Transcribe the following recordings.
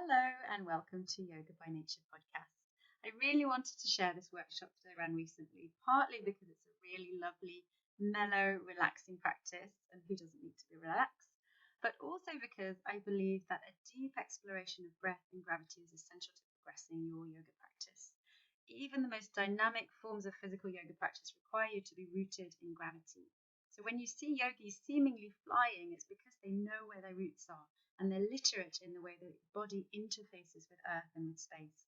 Hello and welcome to Yoga by Nature podcast. I really wanted to share this workshop that I ran recently, partly because it's a really lovely, mellow, relaxing practice, and who doesn't need to be relaxed, but also because I believe that a deep exploration of breath and gravity is essential to progressing your yoga practice. Even the most dynamic forms of physical yoga practice require you to be rooted in gravity. So when you see yogis seemingly flying, it's because they know where their roots are and they're literate in the way the body interfaces with earth and with space.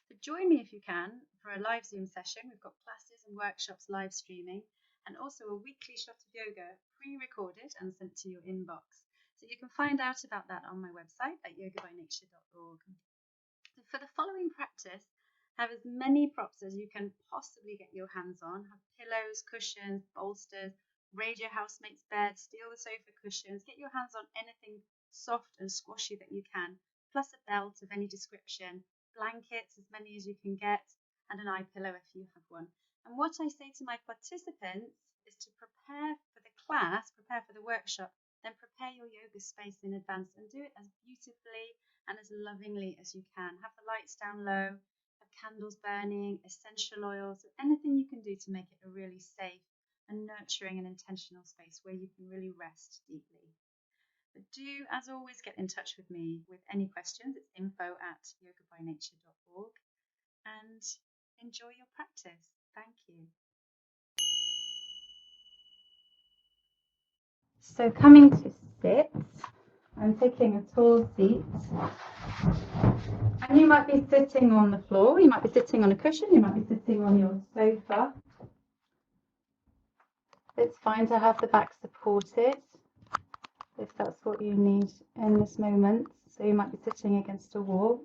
So join me if you can for a live Zoom session. We've got classes and workshops live streaming and also a weekly shot of yoga pre-recorded and sent to your inbox. So you can find out about that on my website at yogabynature.org. So for the following practice, have as many props as you can possibly get your hands on. Have pillows, cushions, bolsters, raid your housemate's bed, steal the sofa cushions, get your hands on anything soft and squashy that you can, plus a belt of any description, blankets, as many as you can get, and an eye pillow if you have one. And what I say to my participants is to prepare for the class, prepare for the workshop, then prepare your yoga space in advance and do it as beautifully and as lovingly as you can. Have the lights down low, have candles burning, essential oils, anything you can do to make it a really safe and nurturing and intentional space where you can really rest deeply. But do, as always, get in touch with me with any questions. It's info@yogabynature.org and enjoy your practice. Thank you. So coming to sit, I'm taking a tall seat. And you might be sitting on the floor, you might be sitting on a cushion, you might be sitting on your sofa. It's fine to have the back supported if that's what you need in this moment. So you might be sitting against a wall.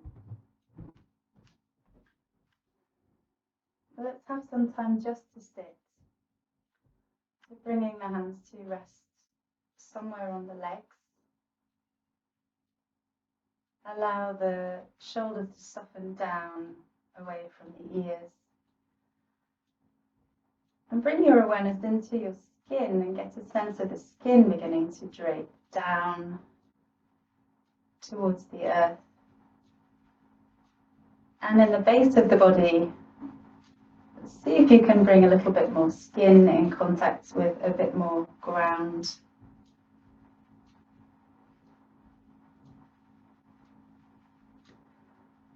But let's have some time just to sit. So bringing the hands to rest somewhere on the legs. Allow the shoulders to soften down away from the ears. And bring your awareness into your skin and get a sense of the skin beginning to drape down towards the earth. And in the base of the body, see if you can bring a little bit more skin in contact with a bit more ground.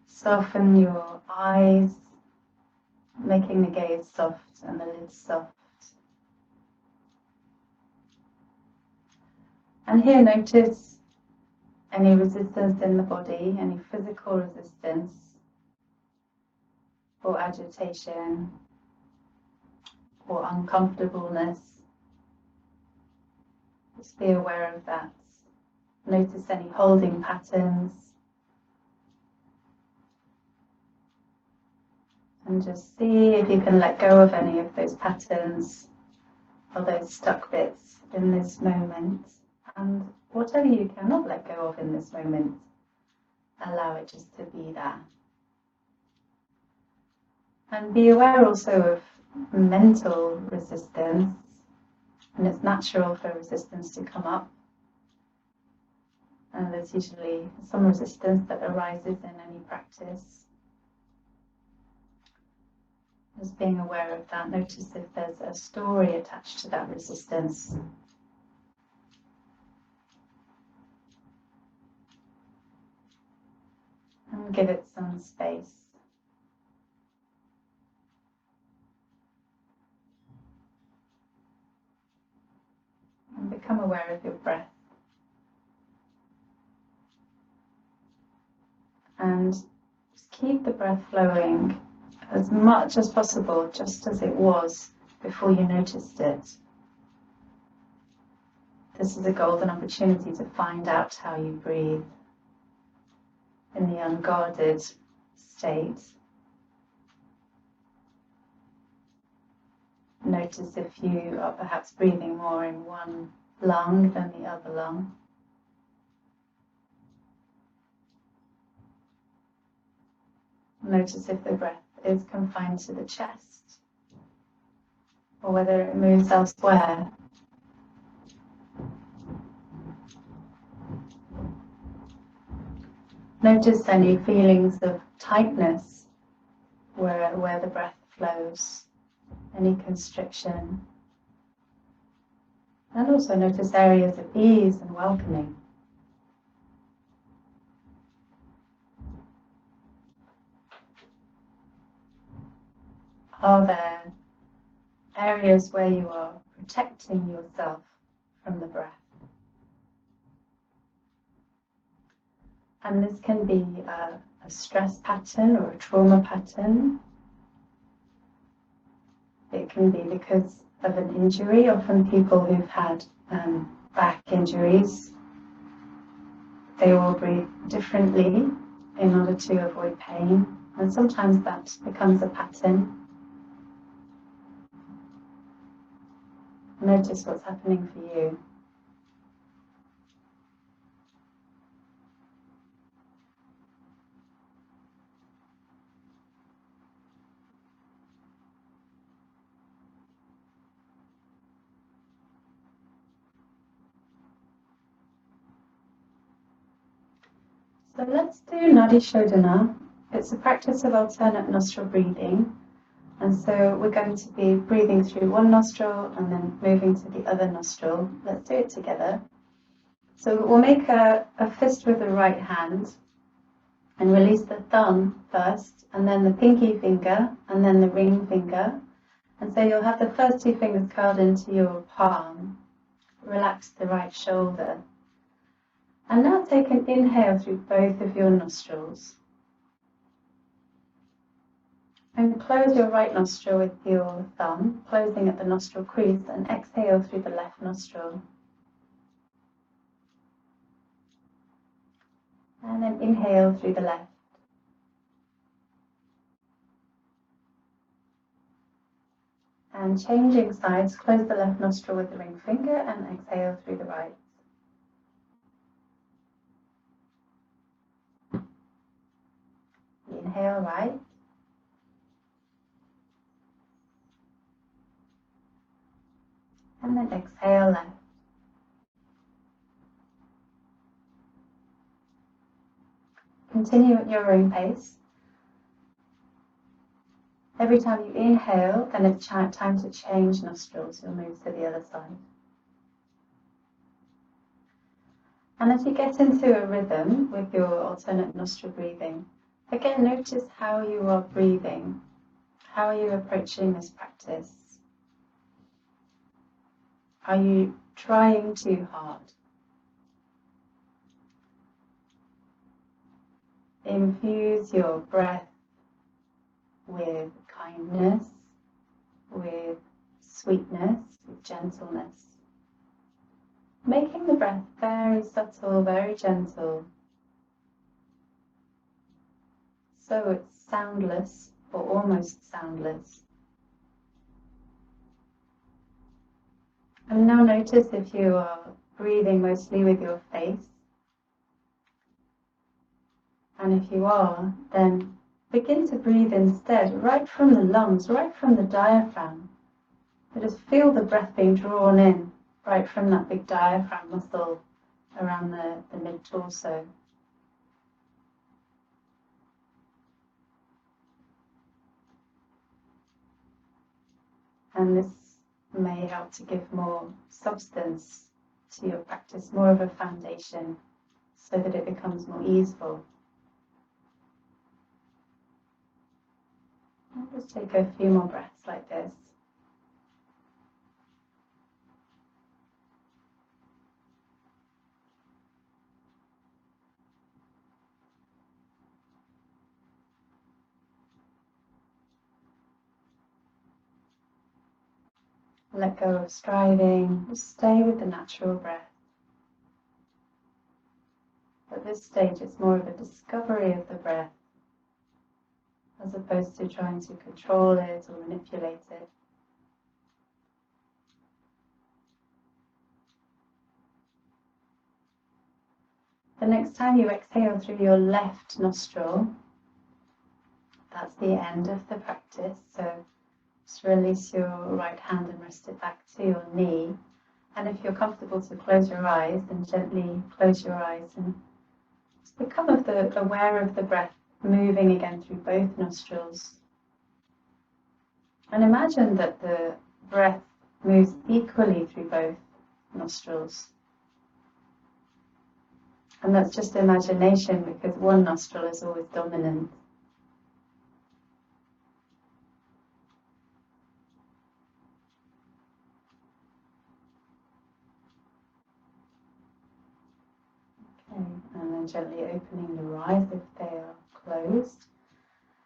Soften your eyes, making the gaze soft and the lids soft. And here notice any resistance in the body, any physical resistance or agitation or uncomfortableness. Just be aware of that. Notice any holding patterns. And just see if you can let go of any of those patterns or those stuck bits in this moment. And whatever you cannot let go of in this moment, allow it just to be there. And be aware also of mental resistance. And it's natural for resistance to come up. And there's usually some resistance that arises in any practice. Just being aware of that. Notice if there's a story attached to that resistance. And give it some space. And become aware of your breath. And just keep the breath flowing as much as possible, just as it was before you noticed it. This is a golden opportunity to find out how you breathe in the unguarded state. Notice if you are perhaps breathing more in one lung than the other lung. Notice if the breath is confined to the chest or whether it moves elsewhere. Notice any feelings of tightness where the breath flows, any constriction. And also notice areas of ease and welcoming. Are there areas where you are protecting yourself from the breath? And this can be a stress pattern or a trauma pattern. It can be because of an injury. Often people who've had back injuries, they all breathe differently in order to avoid pain. And sometimes that becomes a pattern. Notice what's happening for you. So let's do Nadi Shodhana. It's a practice of alternate nostril breathing. And so we're going to be breathing through one nostril and then moving to the other nostril. Let's do it together. So we'll make a fist with the right hand and release the thumb first, and then the pinky finger, and then the ring finger. And so you'll have the first two fingers curled into your palm. Relax the right shoulder. And now take an inhale through both of your nostrils. And close your right nostril with your thumb, closing at the nostril crease, and exhale through the left nostril. And then inhale through the left. And changing sides, close the left nostril with the ring finger and exhale through the right. Inhale right. And then exhale left. Continue at your own pace. Every time you inhale, then it's time to change nostrils. You'll move to the other side. And as you get into a rhythm with your alternate nostril breathing, again, notice how you are breathing. How are you approaching this practice? Are you trying too hard? Infuse your breath with kindness, with sweetness, with gentleness. Making the breath very subtle, very gentle. So it's soundless or almost soundless. And now notice if you are breathing mostly with your face. And if you are, then begin to breathe instead right from the lungs, right from the diaphragm. So just feel the breath being drawn in right from that big diaphragm muscle around the mid-torso. And this may help to give more substance to your practice, more of a foundation, so that it becomes more easeful. I'll just take a few more breaths like this. Let go of striving, just stay with the natural breath. At this stage, it's more of a discovery of the breath, as opposed to trying to control it or manipulate it. The next time you exhale through your left nostril, that's the end of the practice. So just release your right hand and rest it back to your knee. And if you're comfortable to close your eyes, then gently close your eyes and Just become aware of the breath moving again through both nostrils. And imagine that the breath moves equally through both nostrils. And that's just imagination, because one nostril is always dominant. Okay, and then gently opening your eyes if they are closed.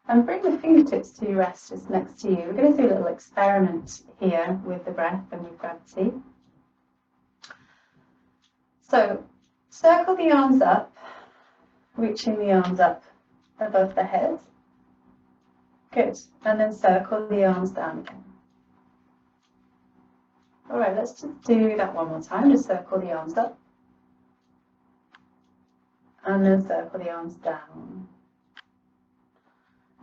And bring the fingertips to rest just next to you. We're going to do a little experiment here with the breath and with gravity. So, circle the arms up, reaching the arms up above the head. Good. And then circle the arms down again. All right, let's just do that one more time. Just circle the arms up. And then circle the arms down.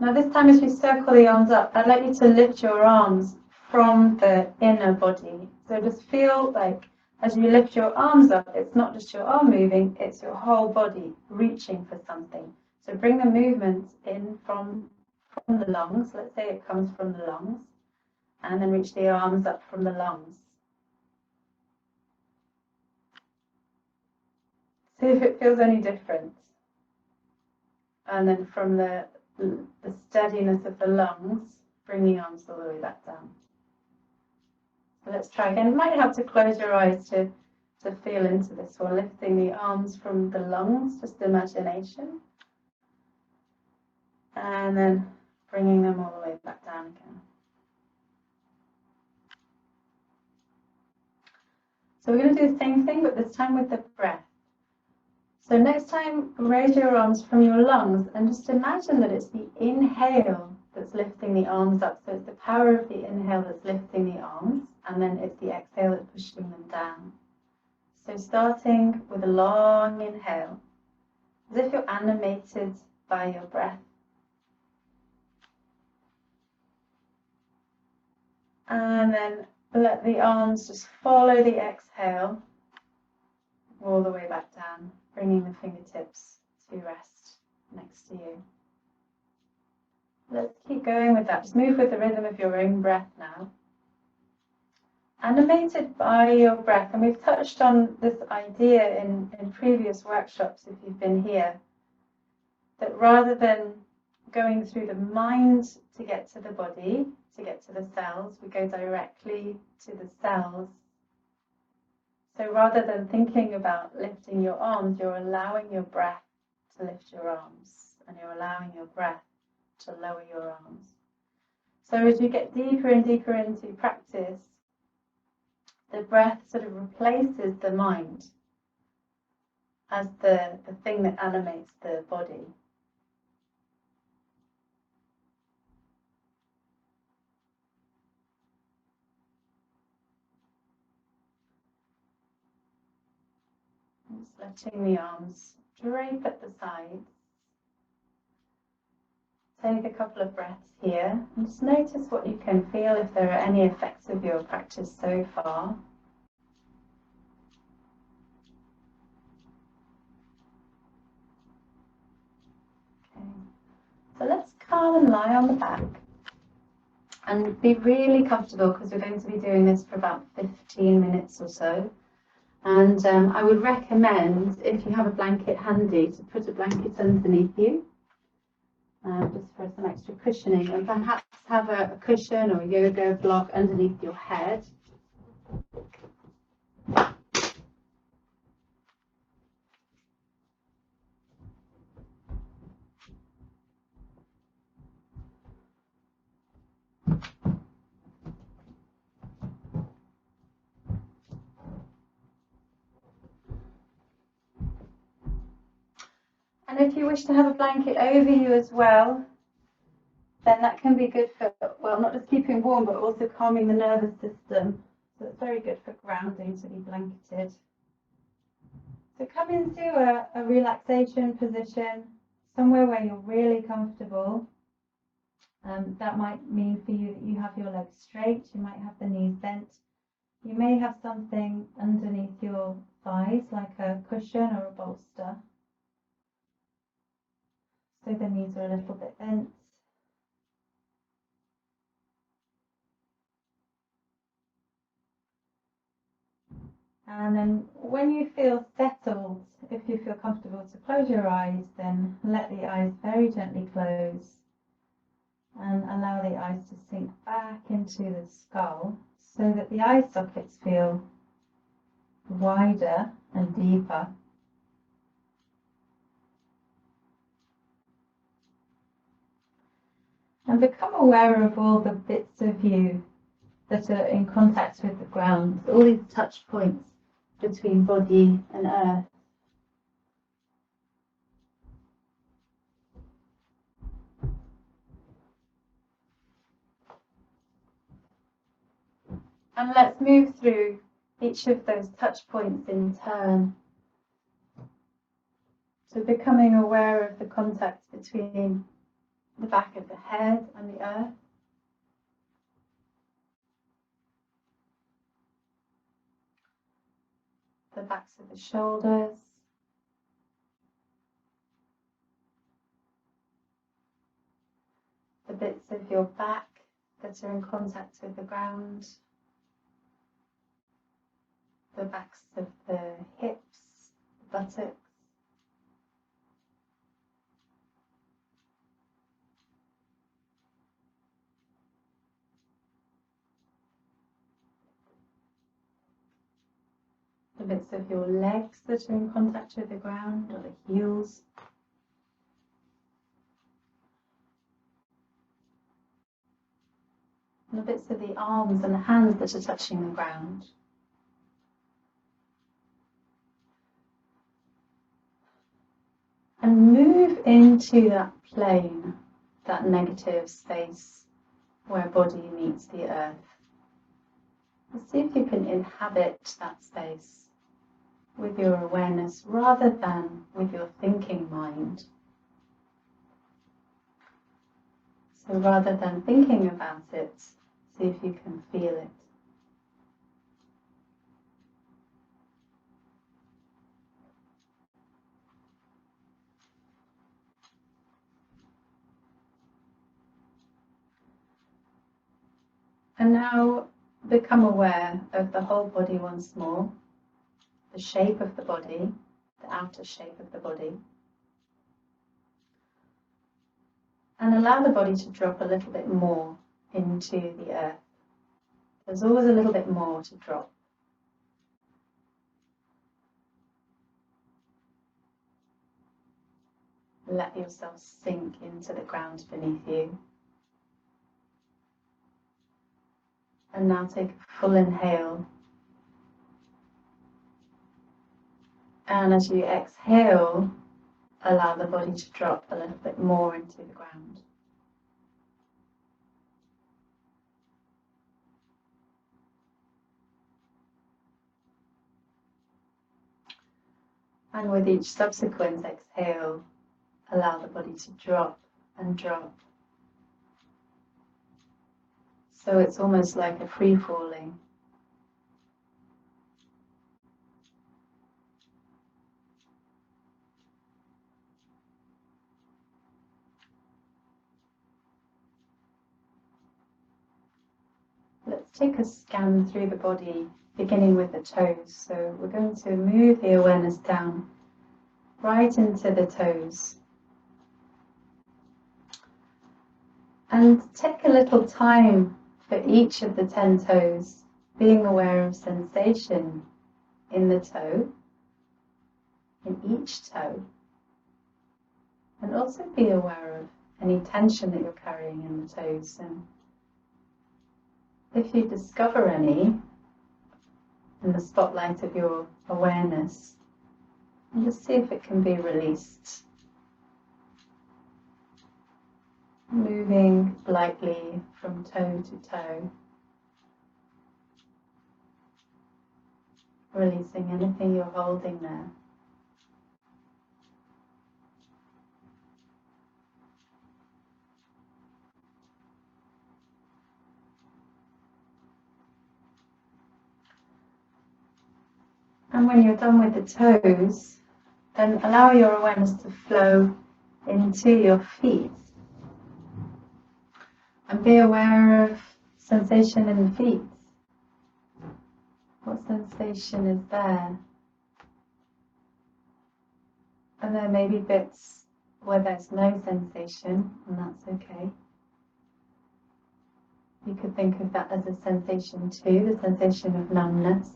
Now this time, as you circle the arms up, I'd like you to lift your arms from the inner body. So just feel like as you lift your arms up, it's not just your arm moving, it's your whole body reaching for something. So bring the movement in from the lungs. Let's say it comes from the lungs. And then reach the arms up from the lungs. See if it feels any different. And then from the steadiness of the lungs, bring the arms all the way back down. So let's try again. You might have to close your eyes to feel into this one. Lifting the arms from the lungs, just imagination. And then bringing them all the way back down again. So we're going to do the same thing, but this time with the breath. So next time, raise your arms from your lungs and just imagine that it's the inhale that's lifting the arms up. So it's the power of the inhale that's lifting the arms, and then it's the exhale that's pushing them down. So starting with a long inhale, as if you're animated by your breath. And then let the arms just follow the exhale all the way back down, bringing the fingertips to rest next to you. Let's keep going with that. Just move with the rhythm of your own breath now. Animated by your breath, and we've touched on this idea in previous workshops if you've been here, that rather than going through the mind to get to the body, to get to the cells, we go directly to the cells. So rather than thinking about lifting your arms, you're allowing your breath to lift your arms, and you're allowing your breath to lower your arms. So as you get deeper and deeper into practice, the breath sort of replaces the mind as the thing that animates the body. Just letting the arms drape at the sides. Take a couple of breaths here and just notice what you can feel, if there are any effects of your practice so far. Okay. So let's calm and lie on the back and be really comfortable, because we're going to be doing this for about 15 minutes or so. And I would recommend, if you have a blanket handy, to put a blanket underneath you. Just for some extra cushioning, and perhaps have a cushion or a yoga block underneath your head. And if you wish to have a blanket over you as well, then that can be good for, well, not just keeping warm, but also calming the nervous system. So it's very good for grounding to be blanketed. So come into a relaxation position, somewhere where you're really comfortable. That might mean for you that you have your legs straight, you might have the knees bent. You may have something underneath your thighs, like a cushion or a bolster. So the knees are a little bit bent. And then when you feel settled, if you feel comfortable to close your eyes, then let the eyes very gently close and allow the eyes to sink back into the skull so that the eye sockets feel wider and deeper. And become aware of all the bits of you that are in contact with the ground, all these touch points between body and earth. And let's move through each of those touch points in turn. So becoming aware of the contact between the back of the head and the earth. The backs of the shoulders. The bits of your back that are in contact with the ground. The backs of the hips, the buttocks. The bits of your legs that are in contact with the ground, or the heels. And the bits of the arms and the hands that are touching the ground. And move into that plane, that negative space where body meets the earth. And see if you can inhabit that space with your awareness rather than with your thinking mind. So rather than thinking about it, see if you can feel it. And now become aware of the whole body once more, the shape of the body, the outer shape of the body. And allow the body to drop a little bit more into the earth. There's always a little bit more to drop. Let yourself sink into the ground beneath you. And now take a full inhale. And as you exhale, allow the body to drop a little bit more into the ground. And with each subsequent exhale, allow the body to drop and drop. So it's almost like a free falling. Let's take a scan through the body, beginning with the toes. So we're going to move the awareness down right into the toes. And take a little time for each of the 10 toes, being aware of sensation in the toe, in each toe. And also be aware of any tension that you're carrying in the toes. And if you discover any in the spotlight of your awareness, and just see if it can be released. Moving lightly from toe to toe. Releasing anything you're holding there. And when you're done with the toes, then allow your awareness to flow into your feet. And be aware of sensation in the feet. What sensation is there? And there may be bits where there's no sensation, and that's okay. You could think of that as a sensation too, the sensation of numbness.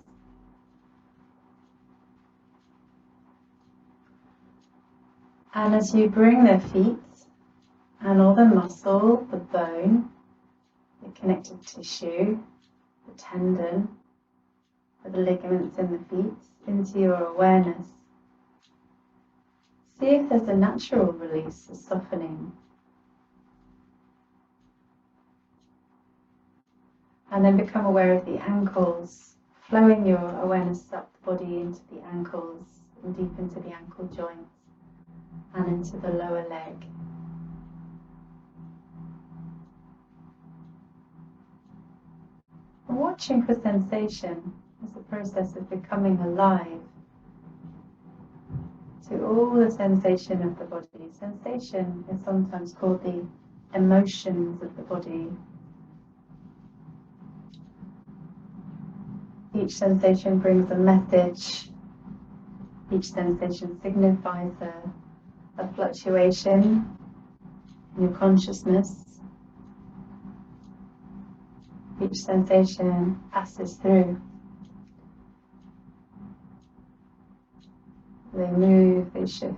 And as you bring the feet and all the muscle, the bone, the connective tissue, the tendon, the ligaments in the feet into your awareness, see if there's a natural release, a softening. And then become aware of the ankles, flowing your awareness up the body into the ankles and deep into the ankle joints and into the lower leg. And watching for sensation as a process of becoming alive to all the sensation of the body. Sensation is sometimes called the emotions of the body. Each sensation brings a message. Each sensation signifies a fluctuation in your consciousness. Each sensation passes through. They move, they shift.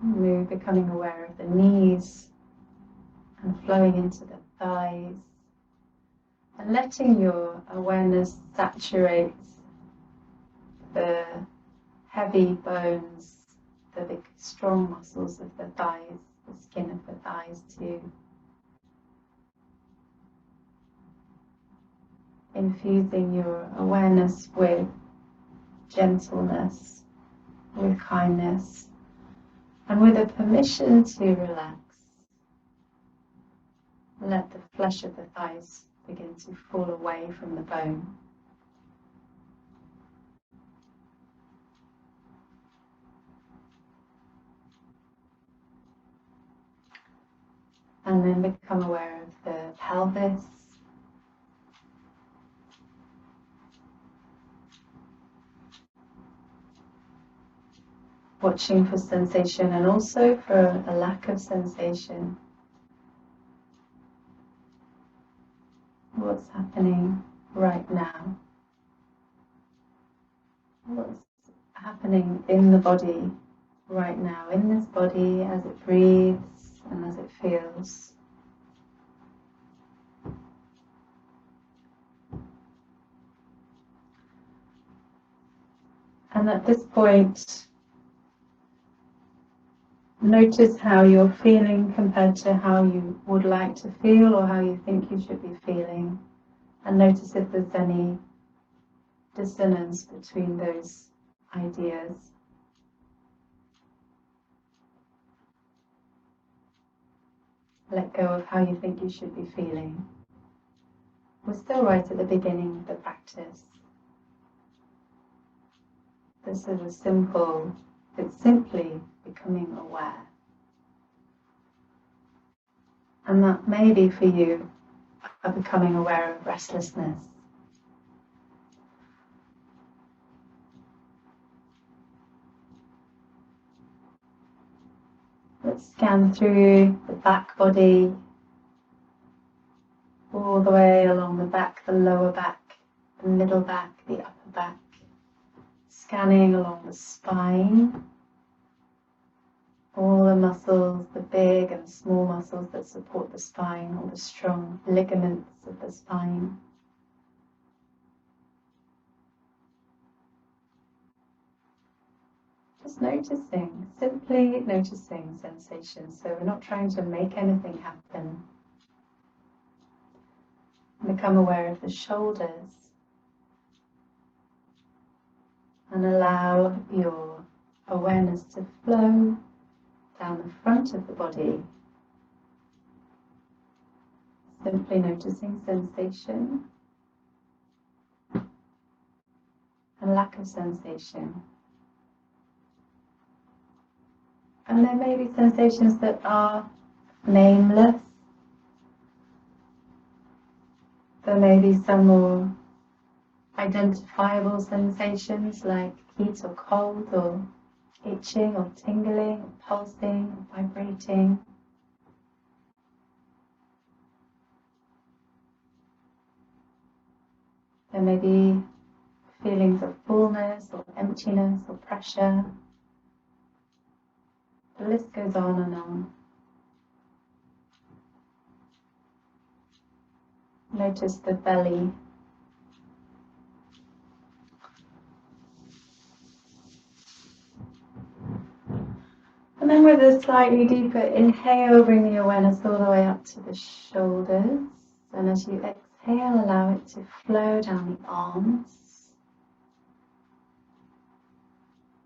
Move, becoming aware of the knees and flowing into the thighs. And letting your awareness saturate the heavy bones, the big strong muscles of the thighs, the skin of the thighs too. Infusing your awareness with gentleness, with kindness, and with a permission to relax. Let the flesh of the thighs begin to fall away from the bone. And then become aware of the pelvis. Watching for sensation and also for a lack of sensation. What's happening right now? What's happening in the body right now, in this body as it breathes and as it feels? And at this point, notice how you're feeling compared to how you would like to feel or how you think you should be feeling. And notice if there's any dissonance between those ideas. Let go of how you think you should be feeling. We're still right at the beginning of the practice. This is it's simply becoming aware. And that may be for you of becoming aware of restlessness. Let's scan through the back body, all the way along the back, the lower back, the middle back, the upper back, scanning along the spine, all the muscles, the big and small muscles that support the spine, all the strong ligaments of the spine. Just noticing, simply noticing sensations. So we're not trying to make anything happen. Become aware of the shoulders and allow your awareness to flow down the front of the body. Simply noticing sensation and lack of sensation. And there may be sensations that are nameless. There may be some more identifiable sensations like heat or cold, or itching or tingling, or pulsing or vibrating. There may be feelings of fullness or emptiness or pressure. The list goes on and on. Notice the belly. And then with a slightly deeper inhale, bring the awareness all the way up to the shoulders. And as you exhale, allow it to flow down the arms.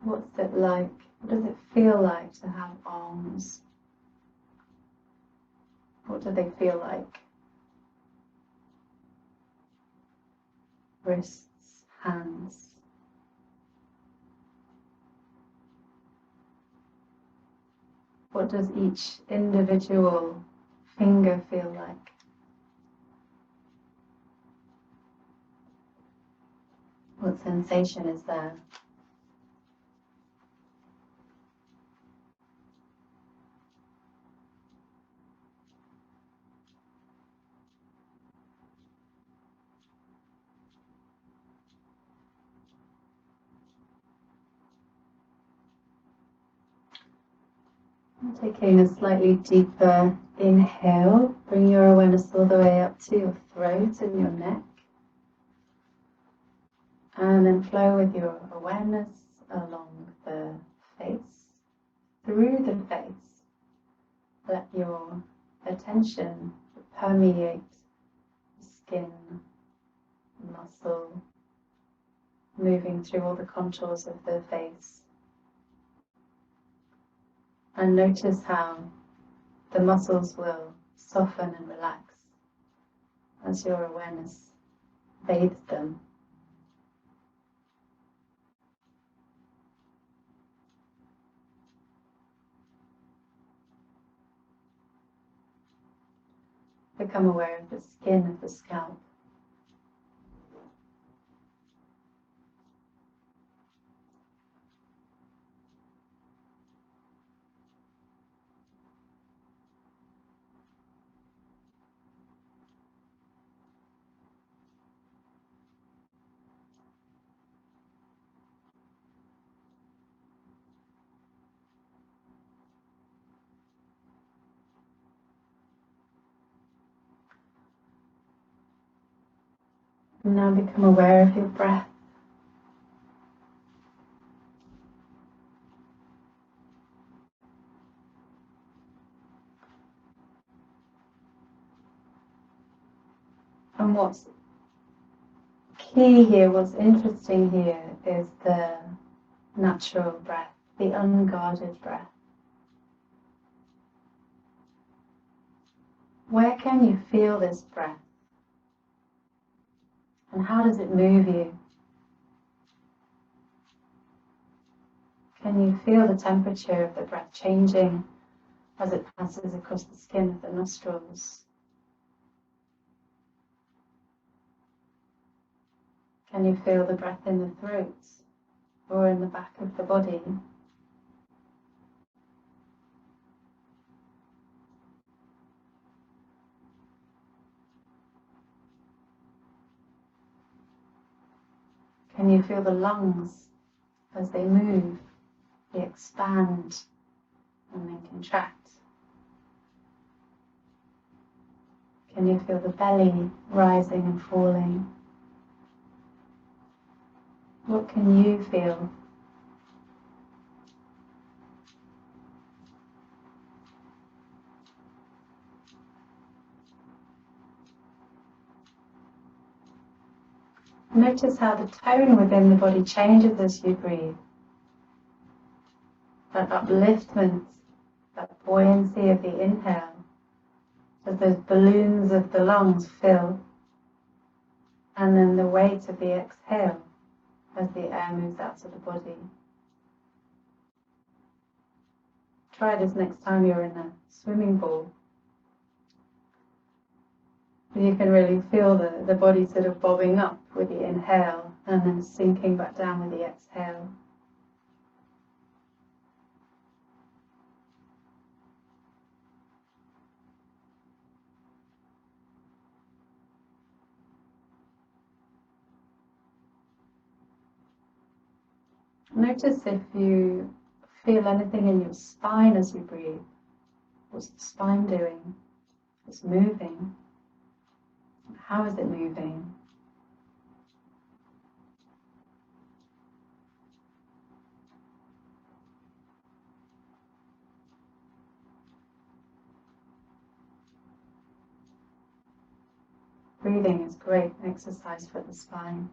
What's it like? What does it feel like to have arms? What do they feel like? Wrists, hands. What does each individual finger feel like? What sensation is there? Taking a slightly deeper inhale, bring your awareness all the way up to your throat and your neck. And then flow with your awareness along the face, through the face. Let your attention permeate the skin, muscle, moving through all the contours of the face. And notice how the muscles will soften and relax as your awareness bathes them. Become aware of the skin of the scalp. And now become aware of your breath. And what's key here, what's interesting here, is the natural breath, the unguarded breath. Where can you feel this breath? And how does it move you? Can you feel the temperature of the breath changing as it passes across the skin of the nostrils? Can you feel the breath in the throat or in the back of the body? Can you feel the lungs as they move, they expand and then contract? Can you feel the belly rising and falling? What can you feel? Notice how the tone within the body changes as you breathe. That upliftment, that buoyancy of the inhale, as those balloons of the lungs fill, and then the weight of the exhale as the air moves out of the body. try this next time you're in a swimming pool. You can really feel the body sort of bobbing up with the inhale and then sinking back down with the exhale. Notice if you feel anything in your spine as you breathe. What's the spine doing? It's moving. How is it moving? Breathing is great exercise for the spine.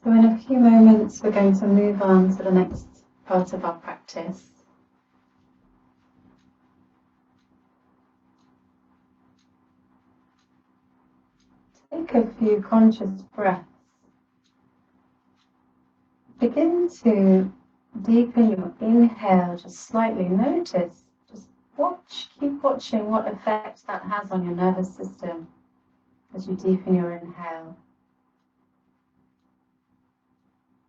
So in a few moments we're going to move on to the next part of our practice. Take a few conscious breaths. Begin to deepen your inhale just slightly. Notice, just keep watching what effect that has on your nervous system as you deepen your inhale.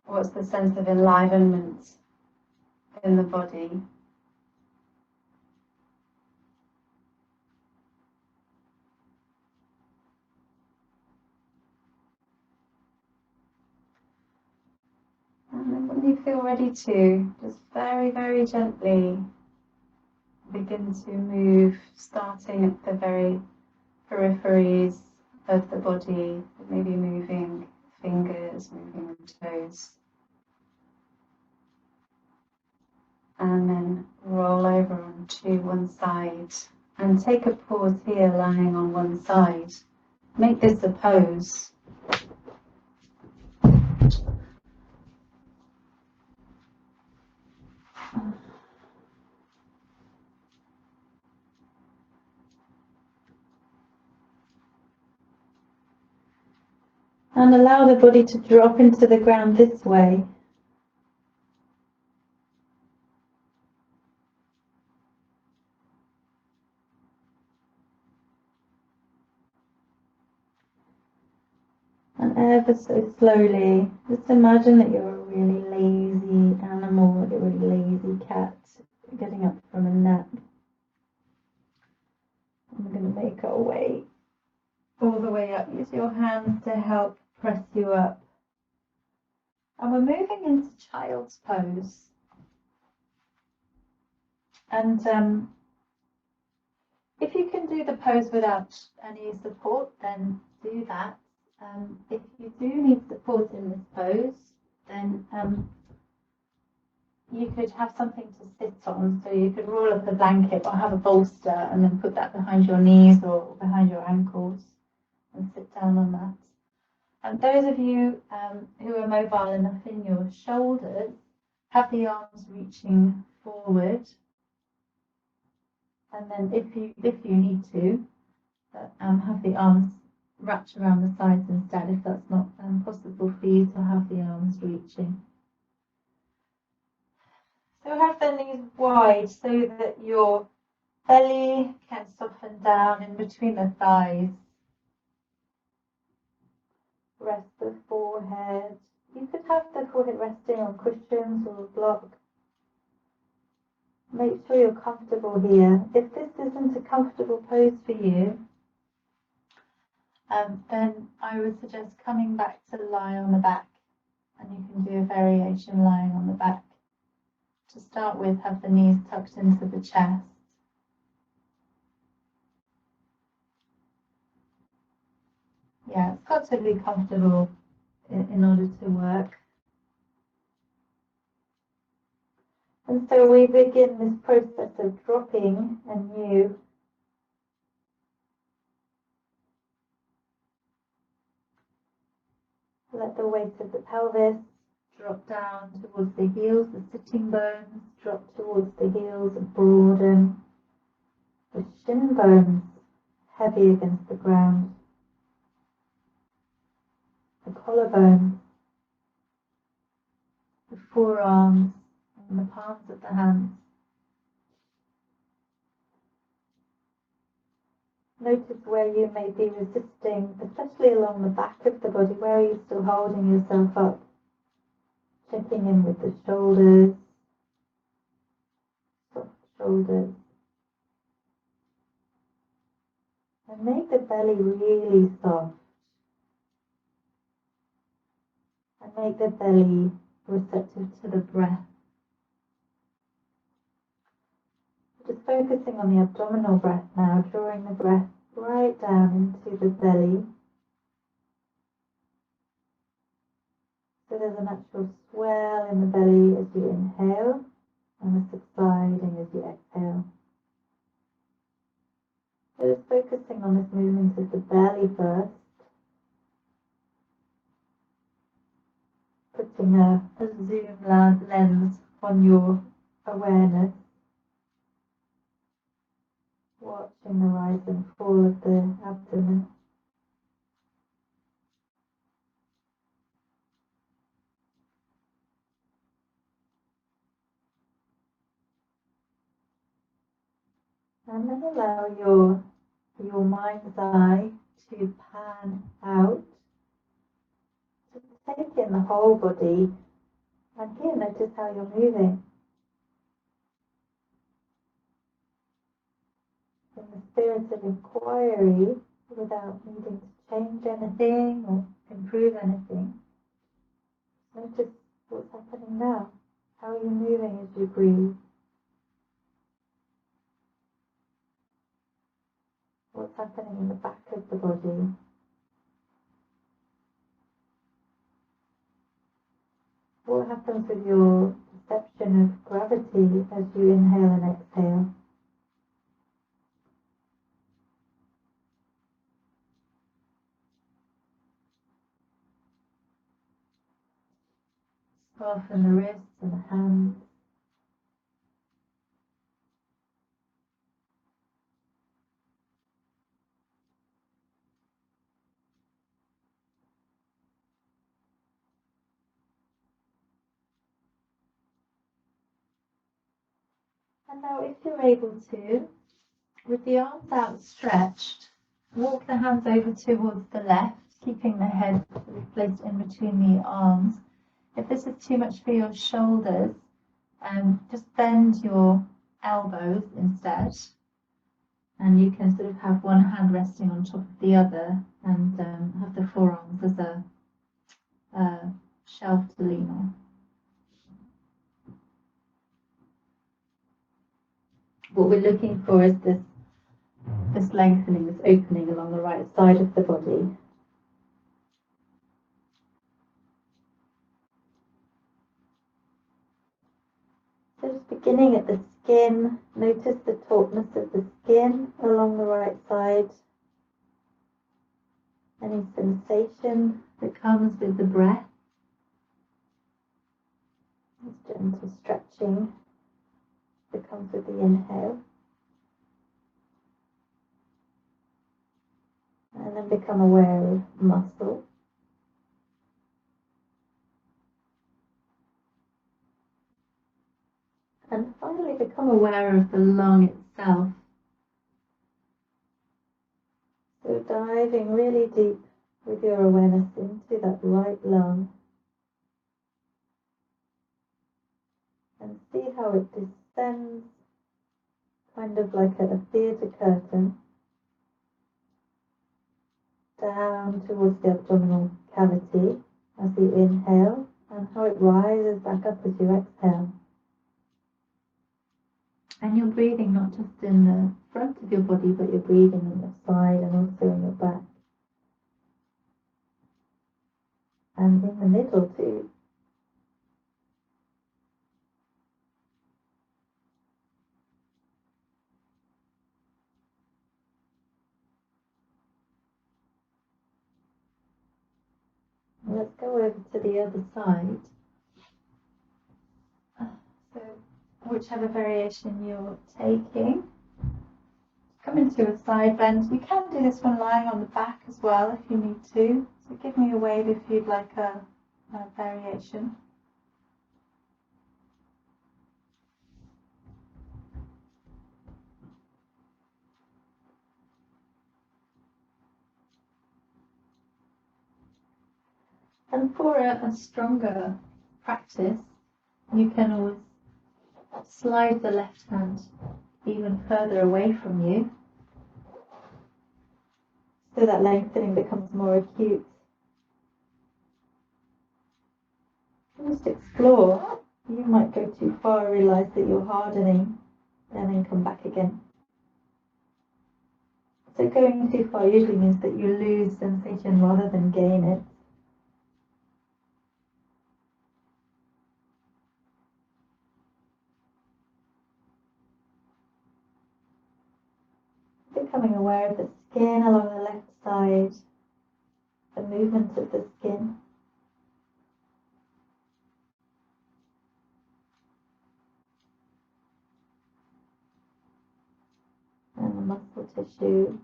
What's the sense of enlivenment in the body? And then when you feel ready to, just very, very gently begin to move, starting at the very peripheries of the body, maybe moving fingers, moving the toes. And then roll over onto one side and take a pause here, lying on one side. Make this a pose. And allow the body to drop into the ground this way. And ever so slowly, just imagine that you're a really lazy animal, like a really lazy cat, getting up from a nap. And we're going to make our way all the way up. Use your hands to help press you up. And we're moving into child's pose. And if you can do the pose without any support, then do that. If you do need support in this pose, then you could have something to sit on. So you could roll up a blanket or have a bolster and then put that behind your knees or behind your ankles and sit down on that. And those of you who are mobile enough in your shoulders, have the arms reaching forward And then if you need to, have the arms wrapped around the sides instead, if that's not possible for you to have the arms reaching. So have the knees wide so that your belly can soften down in between the thighs. Rest the forehead. You could have the forehead resting on cushions or a block. Make sure you're comfortable here. If this isn't a comfortable pose for you, then I would suggest coming back to lie on the back, and you can do a variation lying on the back. To start with, have the knees tucked into the chest. Yeah, it's got to be comfortable in order to work. And so we begin this process of dropping anew. Let the weight of the pelvis drop down towards the heels, the sitting bones drop towards the heels, broaden. The shin bones heavy against the ground. The collarbones, the forearms, and the palms of the hands. Notice where you may be resisting, especially along the back of the body. Where are you still holding yourself up? Checking in with the shoulders, soft shoulders. And make the belly really soft. And make the belly receptive to the breath. Just focusing on the abdominal breath now, drawing the breath right down into the belly. So there's a natural swell in the belly as you inhale and a subsiding as you exhale. So just focusing on this movement of the belly first. Putting a zoom lens on your awareness. Watching the rise and fall of the abdomen. And then allow your mind's eye to pan out. To take in the whole body. And here, notice how you're moving. In the spirit of inquiry, without needing to change anything or improve anything. Notice what's happening now. How are you moving as you breathe? What's happening in the back of the body? What happens with your perception of gravity as you inhale and exhale? Soften the wrists and the hands. And now if you're able to, with the arms outstretched, walk the hands over towards the left, keeping the head placed in between the arms. If this is too much for your shoulders, just bend your elbows instead. And you can sort of have one hand resting on top of the other and have the forearms as a shelf to lean on. What we're looking for is this lengthening, this opening along the right side of the body. So just beginning at the skin, notice the tautness of the skin along the right side. Any sensation that comes with the breath. This gentle stretching that comes with the inhale. And then become aware of muscle. And finally become aware of the lung itself. So diving really deep with your awareness into that right lung. And see how it descends, kind of like a theatre curtain, down towards the abdominal cavity as you inhale, and how it rises back up as you exhale. And you're breathing not just in the front of your body, but you're breathing on your side and also on your back. And in the middle too. Let's go over to the other side. So, whichever variation you're taking, come into a side bend. You can do this one lying on the back as well if you need to. So give me a wave if you'd like a variation. And for a stronger practice, you can always slide the left hand even further away from you, so that lengthening becomes more acute. Just explore. You might go too far, realise that you're hardening, and then come back again. So going too far usually means that you lose sensation rather than gain it. Becoming aware of the skin along the left side, the movement of the skin. And the muscle tissue.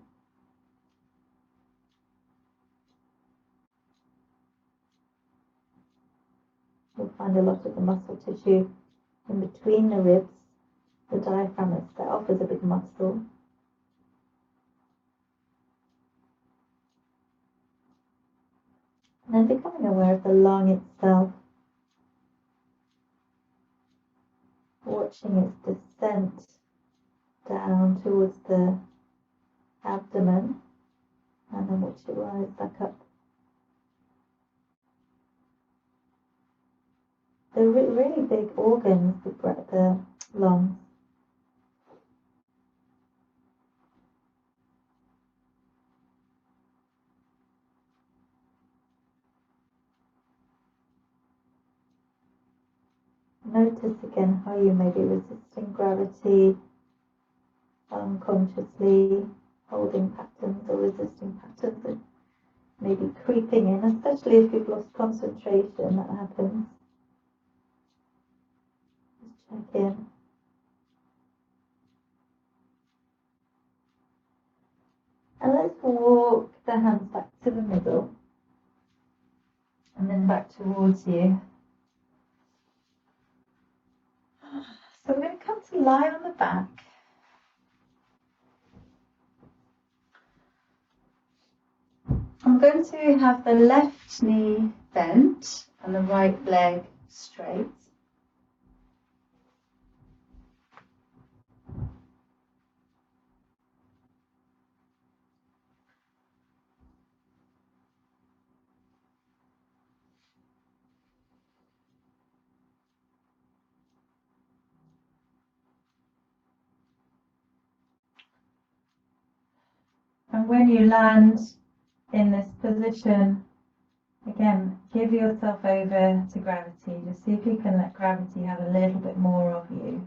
You'll find a lot of the muscle tissue in between the ribs. The diaphragm itself is a big muscle. And then becoming aware of the lung itself, watching its descent down towards the abdomen, and then watch it rise back up. They're really big organs, the lungs. Notice again how you may be resisting gravity, unconsciously holding patterns or resisting patterns and maybe creeping in, especially if you've lost concentration. That happens. Just check in. And let's walk the hands back to the middle and then back towards you. So we're going to come to lie on the back. I'm going to have the left knee bent and the right leg straight. And when you land in this position, again, give yourself over to gravity. Just see if you can let gravity have a little bit more of you.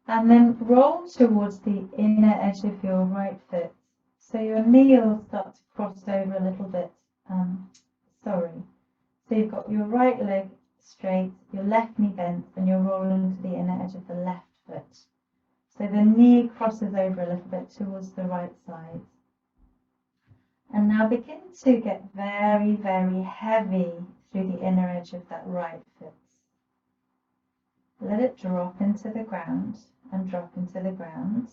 And then roll towards the inner edge of your right foot. So your knee will start to cross over a little bit. So you've got your right leg straight, your left knee bent, and you're rolling to the inner edge of the left foot. So the knee crosses over a little bit towards the right side. And now begin to get very, very heavy through the inner edge of that right foot. Let it drop into the ground and drop into the ground.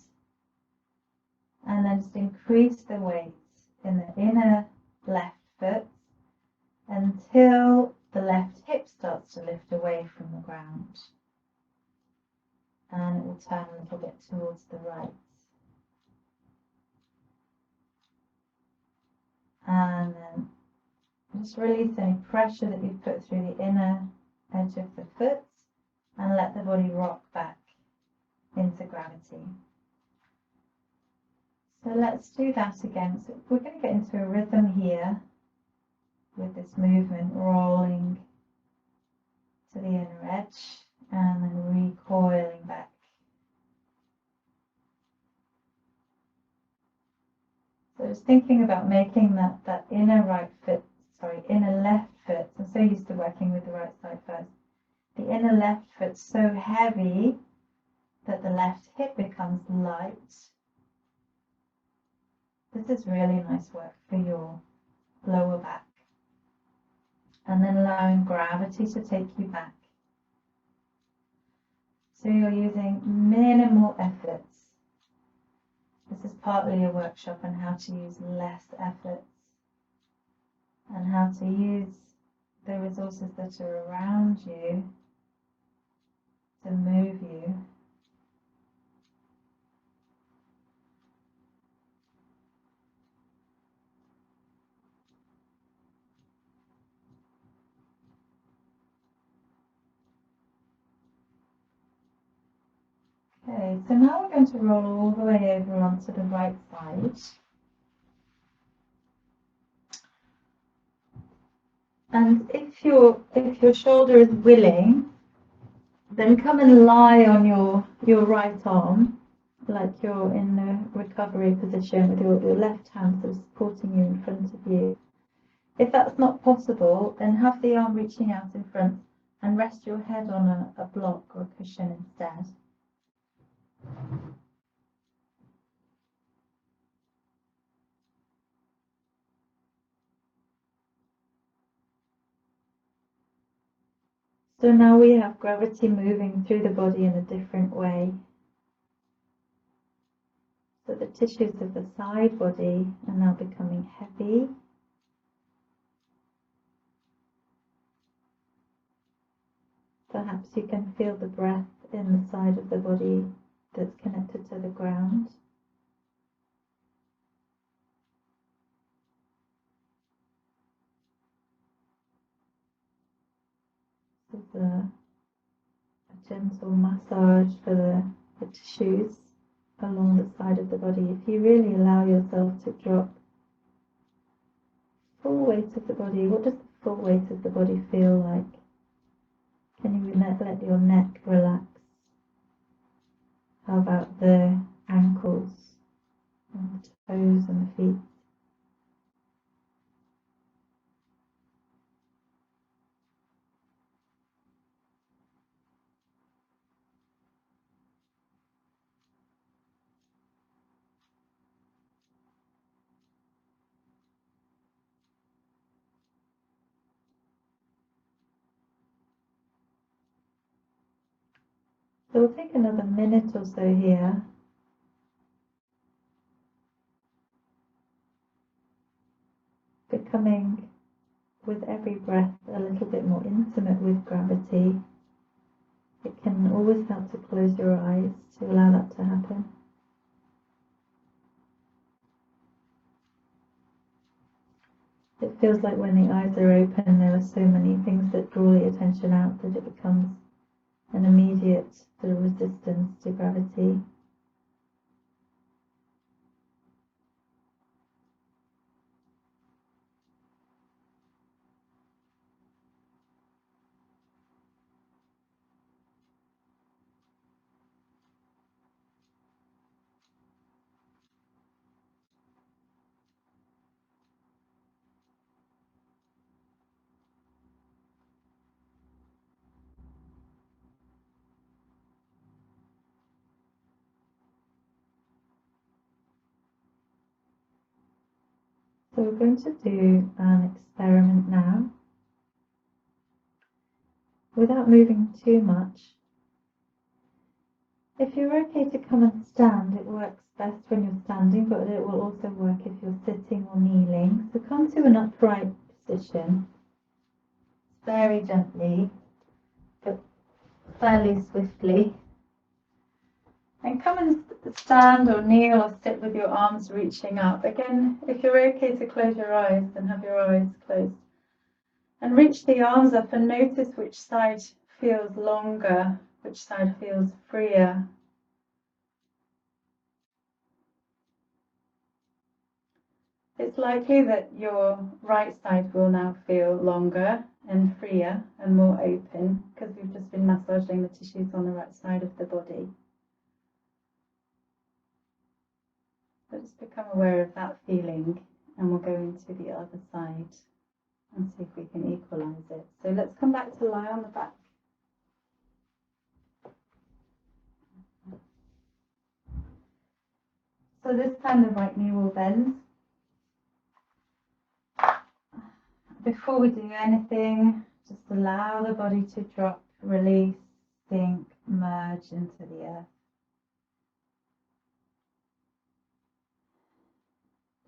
And then just increase the weight in the inner left foot until the left hip starts to lift away from the ground. And it will turn a little bit towards the right. And then just release any pressure that you've put through the inner edge of the foot and let the body rock back into gravity. So let's do that again. So we're going to get into a rhythm here with this movement, rolling to the inner edge and then recoiling back. So just thinking about making that inner left foot. I'm so used to working with the right side first. The inner left foot so heavy that the left hip becomes light. This is really nice work for your lower back. And then allowing gravity to take you back. So you're using minimal efforts. This is partly a workshop on how to use less efforts and how to use the resources that are around you to move you. Okay, so now we're going to roll all the way over onto the right side. And if your shoulder is willing, then come and lie on your right arm, like you're in the recovery position with your left hand sort of supporting you in front of you. If that's not possible, then have the arm reaching out in front and rest your head on a block or a cushion instead. So now we have gravity moving through the body in a different way. So the tissues of the side body are now becoming heavy. Perhaps you can feel the breath in the side of the body that's connected to the ground. This is a gentle massage for the tissues along the side of the body. If you really allow yourself to drop full weight of the body, what does the full weight of the body feel like? Can you let your neck relax? How about the ankles and the toes and the feet? So we'll take another minute or so here. Becoming, with every breath, a little bit more intimate with gravity. It can always help to close your eyes to allow that to happen. It feels like when the eyes are open, there are so many things that draw the attention out that it becomes an immediate sort of resistance to gravity. So we're going to do an experiment now. Without moving too much. If you're okay to come and stand, it works best when you're standing, but it will also work if you're sitting or kneeling. So come to an upright position, very gently, but fairly swiftly. And come and stand or kneel or sit with your arms reaching up. Again, if you're okay to close your eyes, then have your eyes closed. And reach the arms up and notice which side feels longer, which side feels freer. It's likely that your right side will now feel longer and freer and more open because we've just been massaging the tissues on the right side of the body. So just become aware of that feeling, and we'll go into the other side and see if we can equalize it. So let's come back to lie on the back. So this time the right knee will bend. Before we do anything, just allow the body to drop, release, sink, merge into the earth.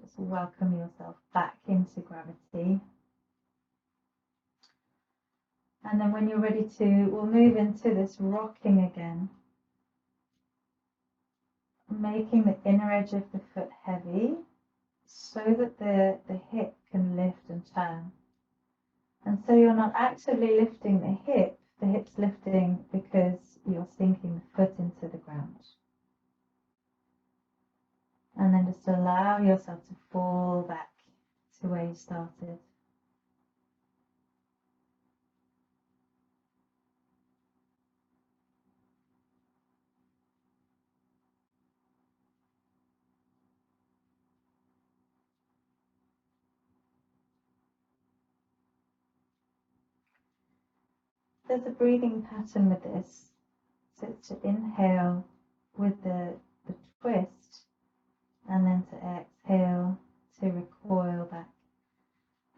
Just welcome yourself back into gravity. And then when you're ready to, we'll move into this rocking again, making the inner edge of the foot heavy so that the hip can lift and turn. And so you're not actively lifting the hip's lifting because you're sinking the foot into the ground. And then just allow yourself to fall back to where you started. There's a breathing pattern with this. So it's to inhale with the twist, and then to exhale to recoil back.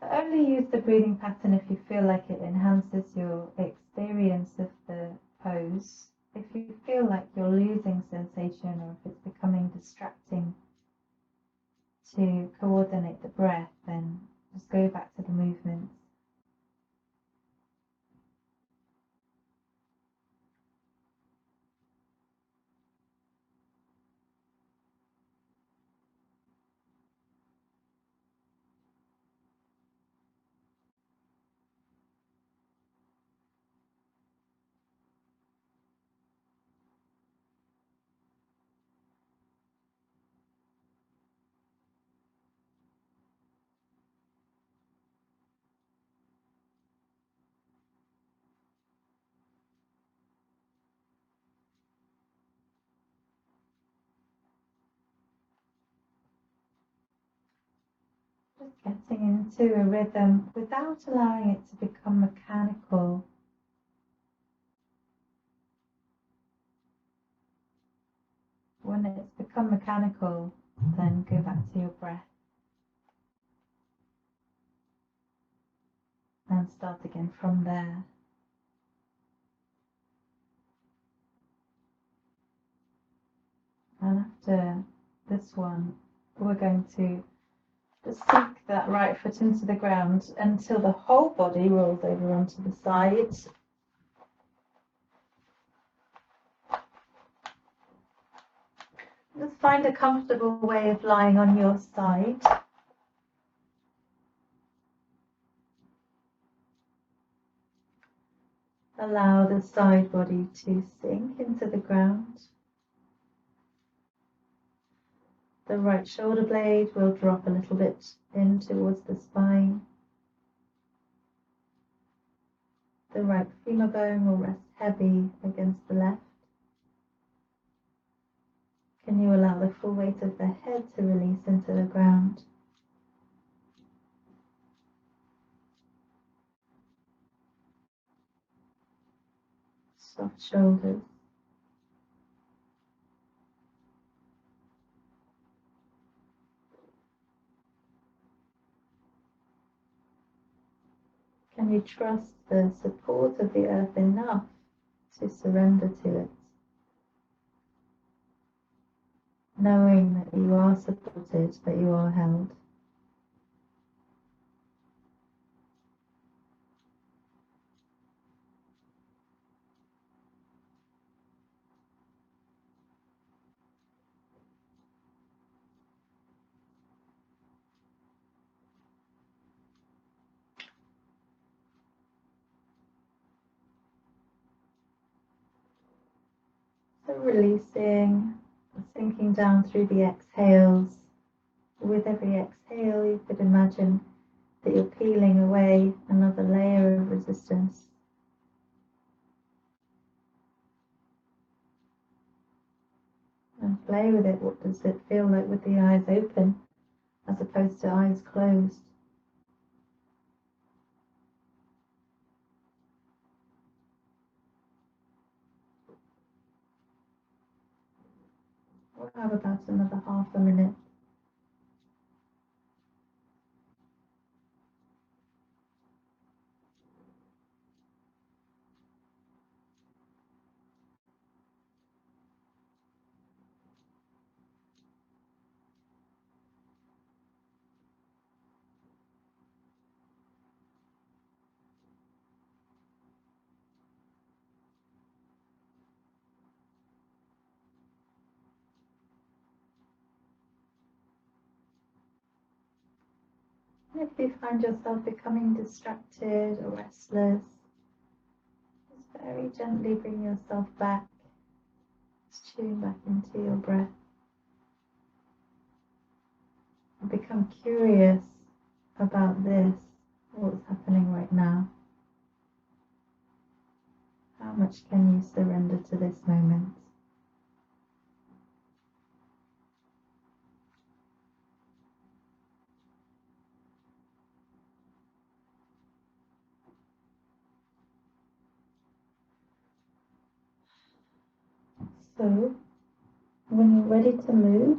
But only use the breathing pattern if you feel like it enhances your experience of the pose. If you feel like you're losing sensation or if it's becoming distracting to coordinate the breath, then just go back to the movements. Just getting into a rhythm without allowing it to become mechanical. When it's become mechanical, then go back to your breath and start again from there. And after this one, we're going to just sink that right foot into the ground until the whole body rolls over onto the side. Just find a comfortable way of lying on your side. Allow the side body to sink into the ground. The right shoulder blade will drop a little bit in towards the spine. The right femur bone will rest heavy against the left. Can you allow the full weight of the head to release into the ground? Soft shoulders. Can you trust the support of the earth enough to surrender to it? Knowing that you are supported, that you are held. So releasing, sinking down through the exhales. With every exhale, you could imagine that you're peeling away another layer of resistance. And play with it. What does it feel like with the eyes open as opposed to eyes closed? We'll have about another half a minute. If you find yourself becoming distracted or restless, just very gently bring yourself back, tune back into your breath, and become curious about this, what's happening right now. How much can you surrender to this moment? So, when you're ready to move,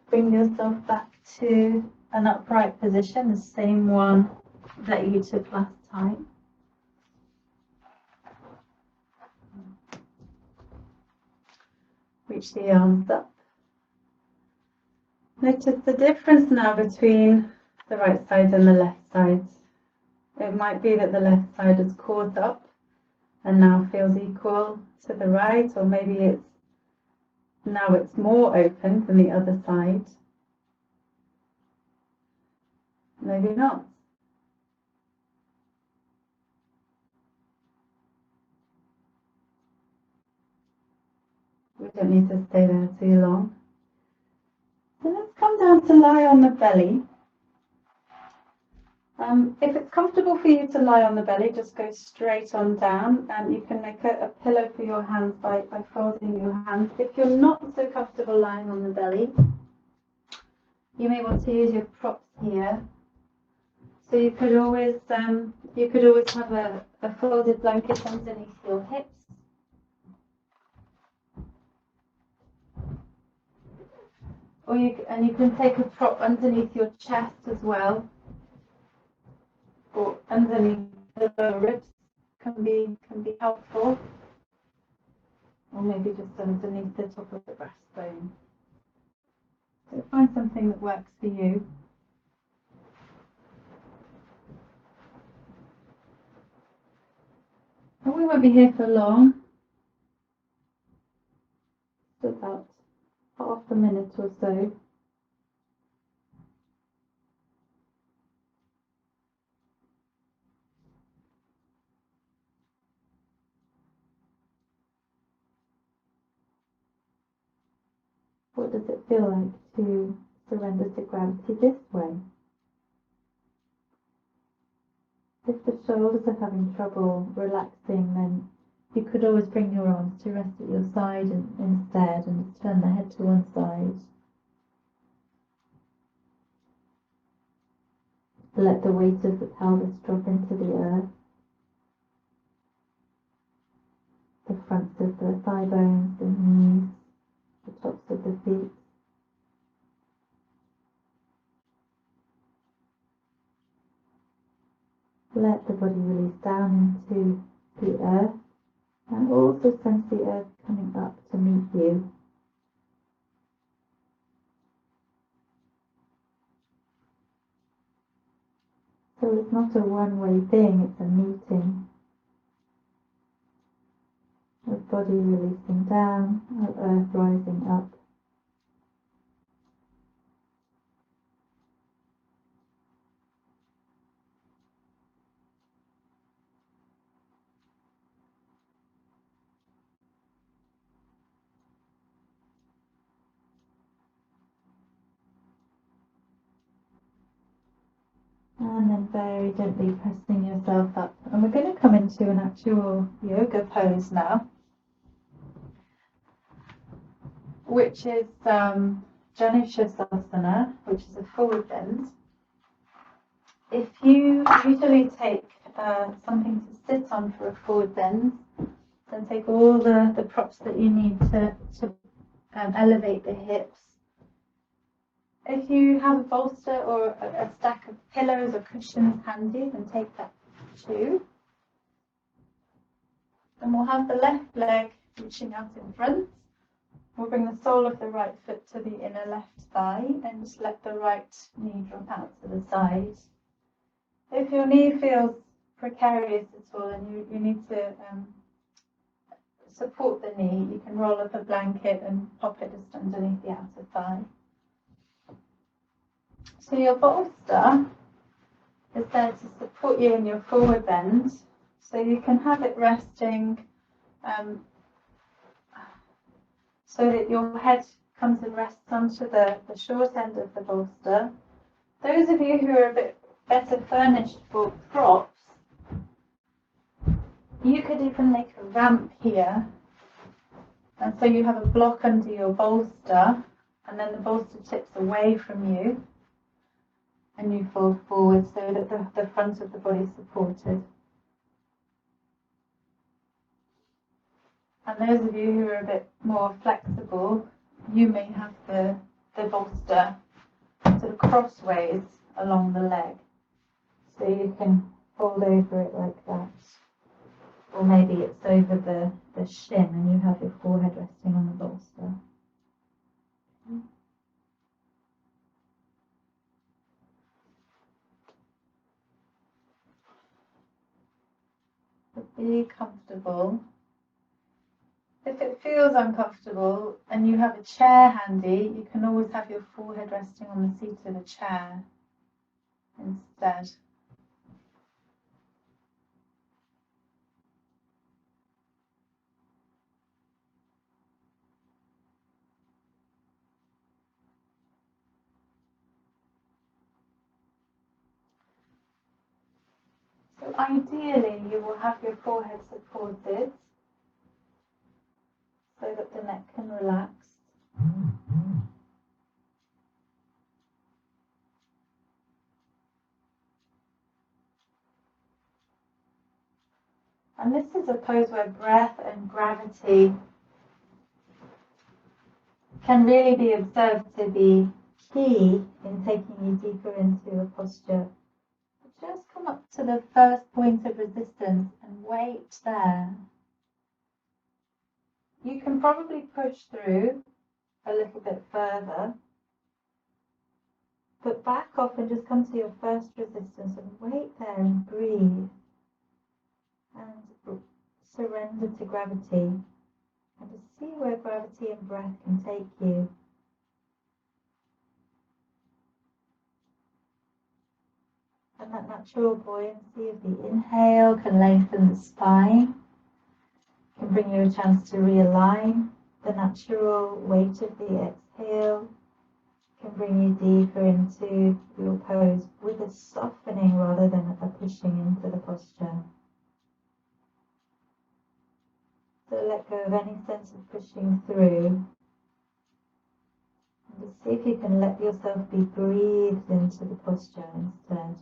bring yourself back to an upright position, the same one that you took last time. Reach the arms up. Notice the difference now between the right side and the left side. It might be that the left side is caught up and now feels equal to the right, or maybe it's more open than the other side. Maybe not. We don't need to stay there too long. So let's come down to lie on the belly. If it's comfortable for you to lie on the belly, just go straight on down, and you can make a pillow for your hands by folding your hands. If you're not so comfortable lying on the belly, you may want to use your props here. So you could always have a folded blanket underneath your hips. And you can take a prop underneath your chest as well, or underneath the lower ribs can be helpful, or maybe just underneath the top of the breastbone. So find something that works for you. And we won't be here for long, for about half a minute or so. What does it feel like to surrender to gravity this way? If the shoulders are having trouble relaxing, then you could always bring your arms to rest at your side instead, and just turn the head to one side. Let the weight of the pelvis drop into the earth. The fronts of the thigh bones, the knees, the tops of the feet. Let the body release down into the earth, and also sense the earth coming up to meet you. So it's not a one-way thing, it's a meeting. The body releasing down, the earth rising up. And then very gently pressing yourself up. And we're going to come into an actual yoga pose now, which is Janushavasana, which is a forward bend. If you usually take something to sit on for a forward bend, then take all the props that you need to elevate the hips. If you have a bolster or a stack of pillows or cushions handy, then take that too. Then we'll have the left leg reaching out in front. We'll bring the sole of the right foot to the inner left thigh and just let the right knee drop out to the side. If your knee feels precarious at all and you need to support the knee, you can roll up a blanket and pop it just underneath the outer thigh. So your bolster is there to support you in your forward bend, so you can have it resting so that your head comes and rests onto the short end of the bolster. Those of you who are a bit better furnished for props, you could even make a ramp here, and so you have a block under your bolster, and then the bolster tips away from you, and you fold forward so that the front of the body is supported. And those of you who are a bit more flexible, you may have the bolster sort of crossways along the leg, so you can fold over it like that. Or maybe it's over the shin and you have your forehead resting on the bolster. But be comfortable. If it feels uncomfortable and you have a chair handy, you can always have your forehead resting on the seat of the chair instead. So ideally you will have your forehead supported so that the neck can relax. And this is a pose where breath and gravity can really be observed to be key in taking you deeper into a posture. Just come up to the first point of resistance and wait there. You can probably push through a little bit further, but back off and just come to your first resistance and wait there and breathe and surrender to gravity and just see where gravity and breath can take you. And that natural buoyancy of the inhale can lengthen the spine, can bring you a chance to realign. The natural weight of the exhale can bring you deeper into your pose with a softening rather than a pushing into the posture. So let go of any sense of pushing through. And just see if you can let yourself be breathed into the posture instead.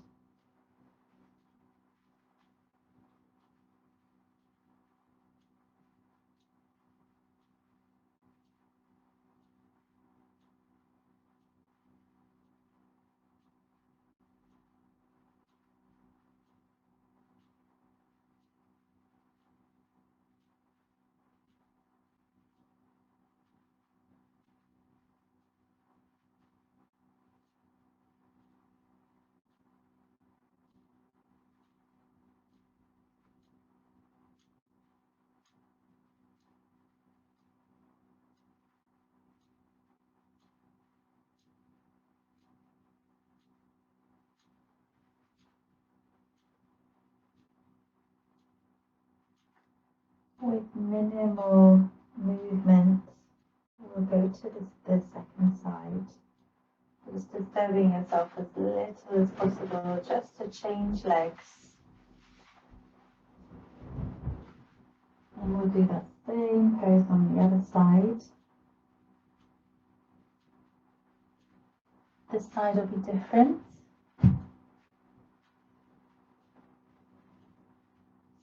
with minimal movement. We'll go to the second side. Just disturbing yourself as little as possible, just to change legs. And we'll do that same pose on the other side. This side will be different.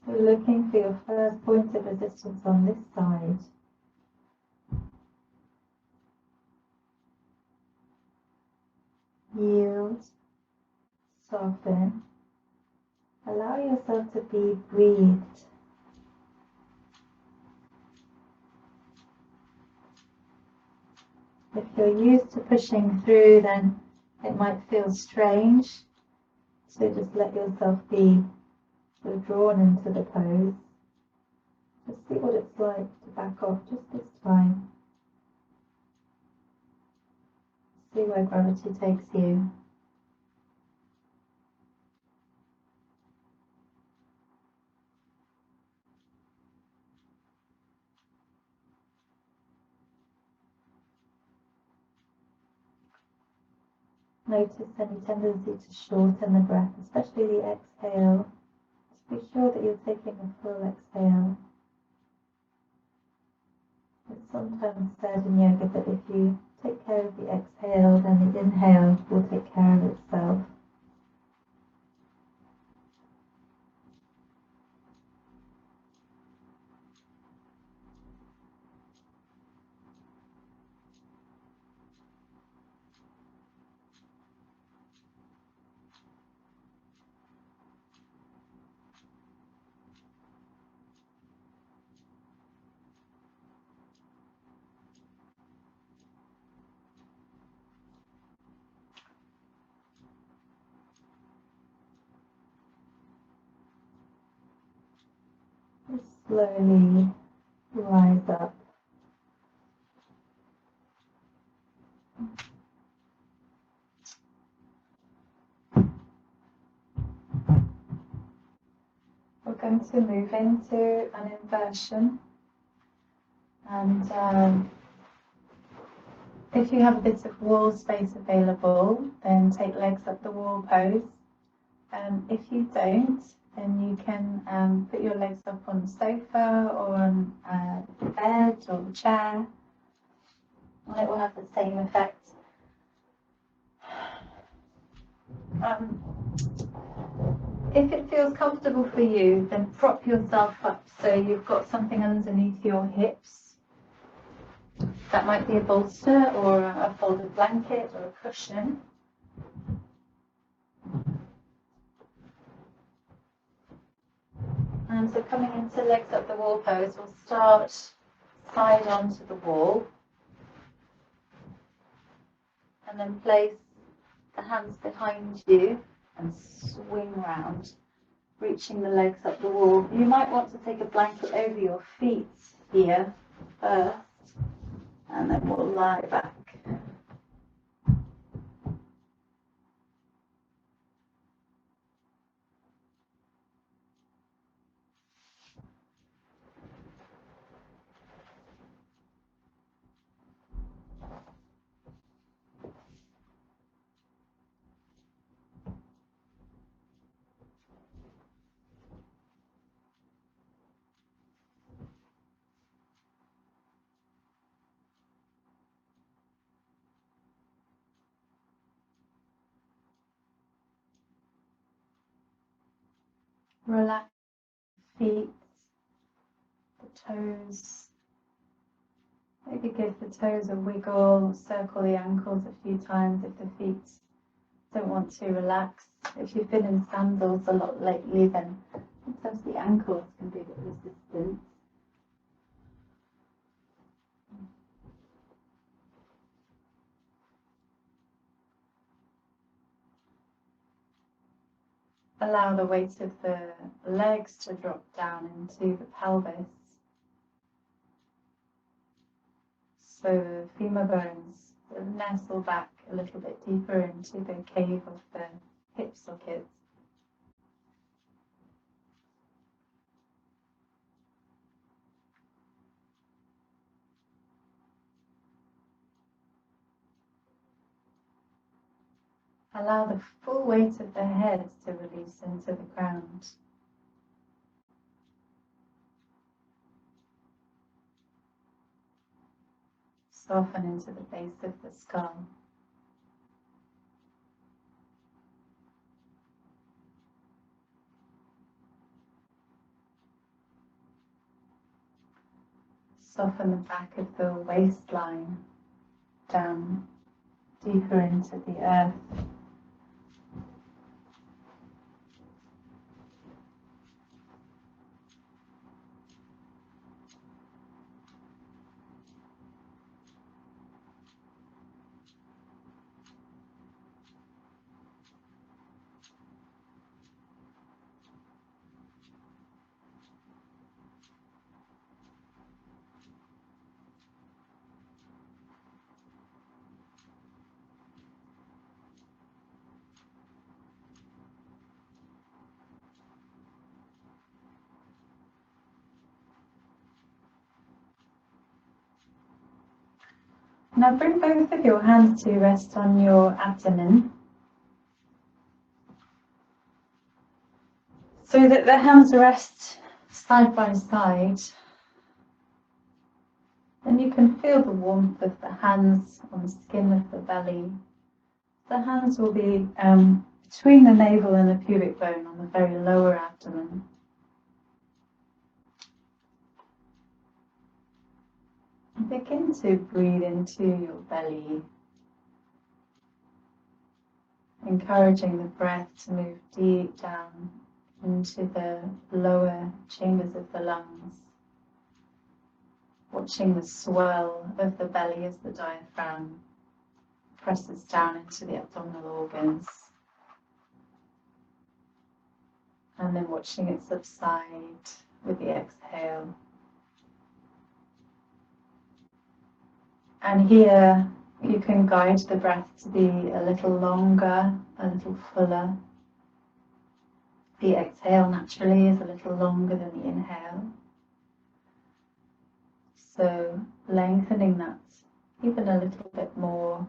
So looking for your first point of resistance on this side. Yield, soften, allow yourself to be breathed. If you're used to pushing through, then it might feel strange. So just let yourself be sort of drawn into the pose. Just see what it's like to back off just this time. See where gravity takes you. Notice any tendency to shorten the breath, especially the exhale. Just be sure that you're taking a full exhale. It's sometimes said in yoga that if you take care of the exhale, then the inhale will take care of itself. Just slowly rise up. We're going to move into an inversion, and if you have a bit of wall space available, then take legs up the wall pose. If you don't, then you can put your legs up on the sofa or on the bed or the chair, and it will have the same effect. If it feels comfortable for you, then prop yourself up so you've got something underneath your hips. That might be a bolster or a folded blanket or a cushion. And so coming into legs up the wall pose, we'll start side onto the wall and then place the hands behind you and swing round, reaching the legs up the wall. You might want to take a blanket over your feet here first, and then we'll lie back. Relax the feet, the toes. Maybe give the toes a wiggle, circle the ankles a few times if the feet don't want to relax. If you've been in sandals a lot lately, then sometimes the ankles can be a bit resistant. Allow the weight of the legs to drop down into the pelvis. So the femur bones sort of nestle back a little bit deeper into the cave of the hip sockets. Allow the full weight of the head to release into the ground. Soften into the base of the skull. Soften the back of the waistline down deeper into the earth. Now bring both of your hands to rest on your abdomen, so that the hands rest side by side, and you can feel the warmth of the hands on the skin of the belly. The hands will be between the navel and the pubic bone on the very lower abdomen. And begin to breathe into your belly, encouraging the breath to move deep down into the lower chambers of the lungs, watching the swell of the belly as the diaphragm presses down into the abdominal organs, and then watching it subside with the exhale. And here you can guide the breath to be a little longer, a little fuller. The exhale naturally is a little longer than the inhale. So lengthening that even a little bit more.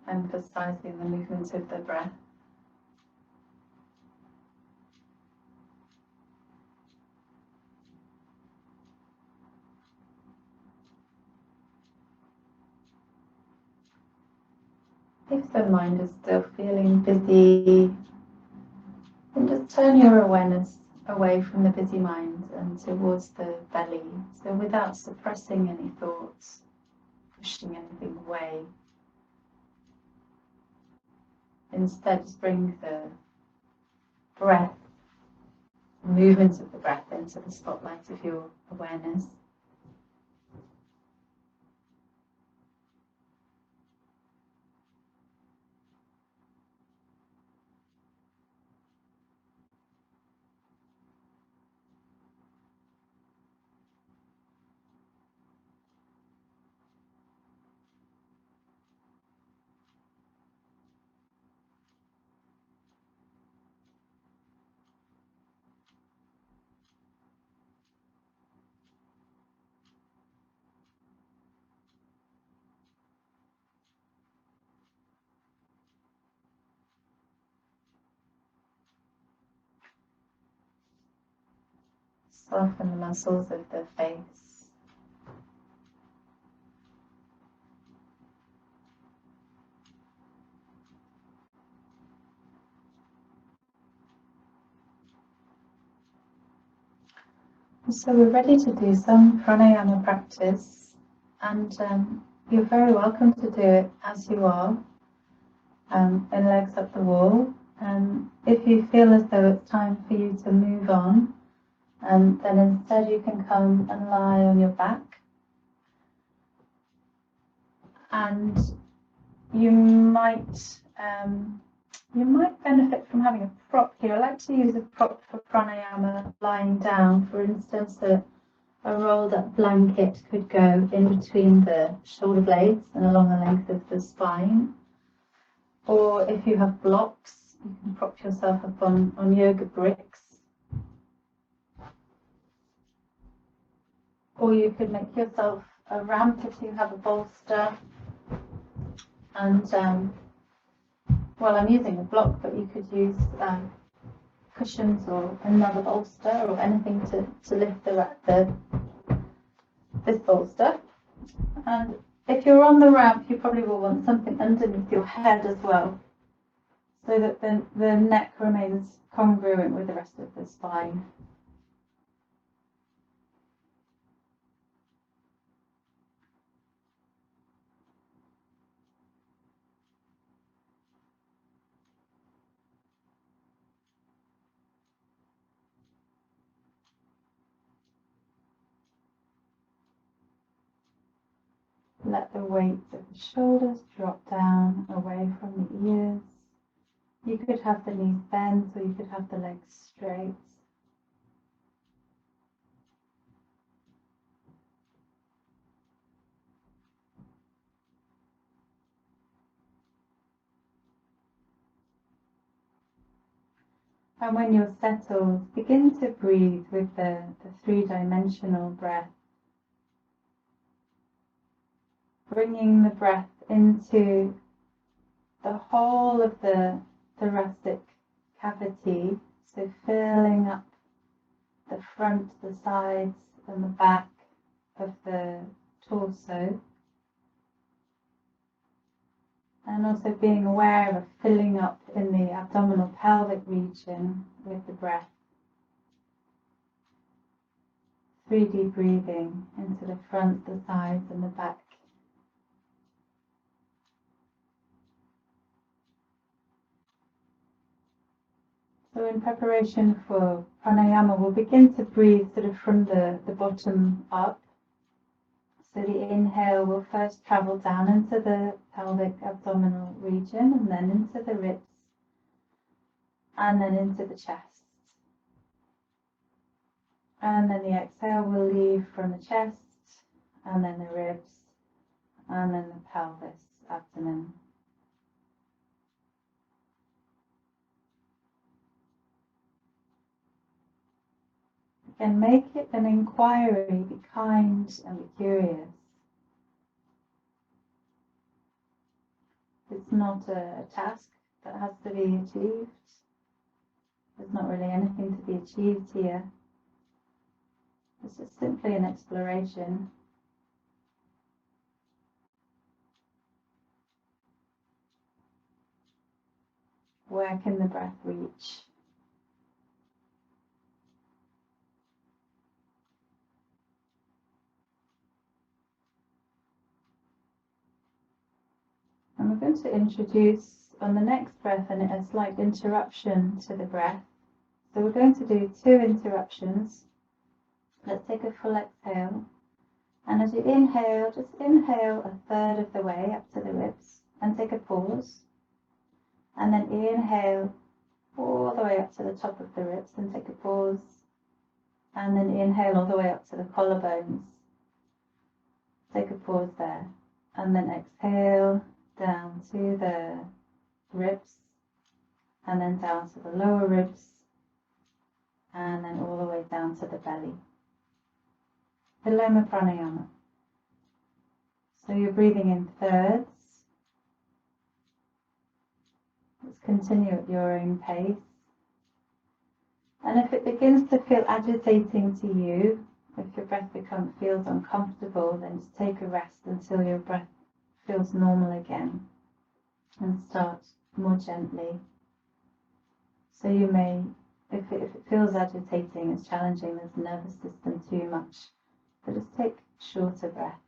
Emphasizing the movement of the breath. If the mind is still feeling busy, then just turn your awareness away from the busy mind and towards the belly. So without suppressing any thoughts, pushing anything away. Instead, just bring the breath, the movement of the breath into the spotlight of your awareness. Soften the muscles of the face. So we're ready to do some pranayama practice, and you're very welcome to do it as you are, in legs up the wall. And if you feel as though it's time for you to move on, then instead you can come and lie on your back. And you might benefit from having a prop here. I like to use a prop for pranayama lying down. For instance, a rolled up blanket could go in between the shoulder blades and along the length of the spine. Or if you have blocks, you can prop yourself up on yoga bricks. Or you could make yourself a ramp if you have a bolster. And well, I'm using a block, but you could use cushions or another bolster or anything to lift this bolster. And if you're on the ramp, you probably will want something underneath your head as well, so that the neck remains congruent with the rest of the spine. Let the weight of the shoulders drop down away from the ears. You could have the knees bent or you could have the legs straight. And when you're settled, begin to breathe with the three-dimensional breath, bringing the breath into the whole of the thoracic cavity, so filling up the front, the sides and the back of the torso, and also being aware of a filling up in the abdominal pelvic region with the breath. 3D breathing into the front, the sides and the back. So in preparation for pranayama, we'll begin to breathe sort of from the bottom up. So the inhale will first travel down into the pelvic abdominal region and then into the ribs and then into the chest. And then the exhale will leave from the chest and then the ribs and then the pelvis, abdomen. Again, make it an inquiry, be kind and be curious. It's not a task that has to be achieved. There's not really anything to be achieved here. It's just simply an exploration. Where can the breath reach? And we're going to introduce on the next breath a slight interruption to the breath. So we're going to do 2 interruptions. Let's take a full exhale. And as you inhale, just inhale a third of the way up to the ribs and take a pause. And then inhale all the way up to the top of the ribs and take a pause. And then inhale all the way up to the collarbones. Take a pause there. And then exhale down to the ribs and then down to the lower ribs and then all the way down to the belly. Viloma pranayama. So you're breathing in thirds. Let's continue at your own pace. And if it begins to feel agitating to you, if your breath feels uncomfortable, then just take a rest until your breath feels normal again and start more gently. So you may, if it feels agitating, it's challenging the nervous system too much, but just take shorter breaths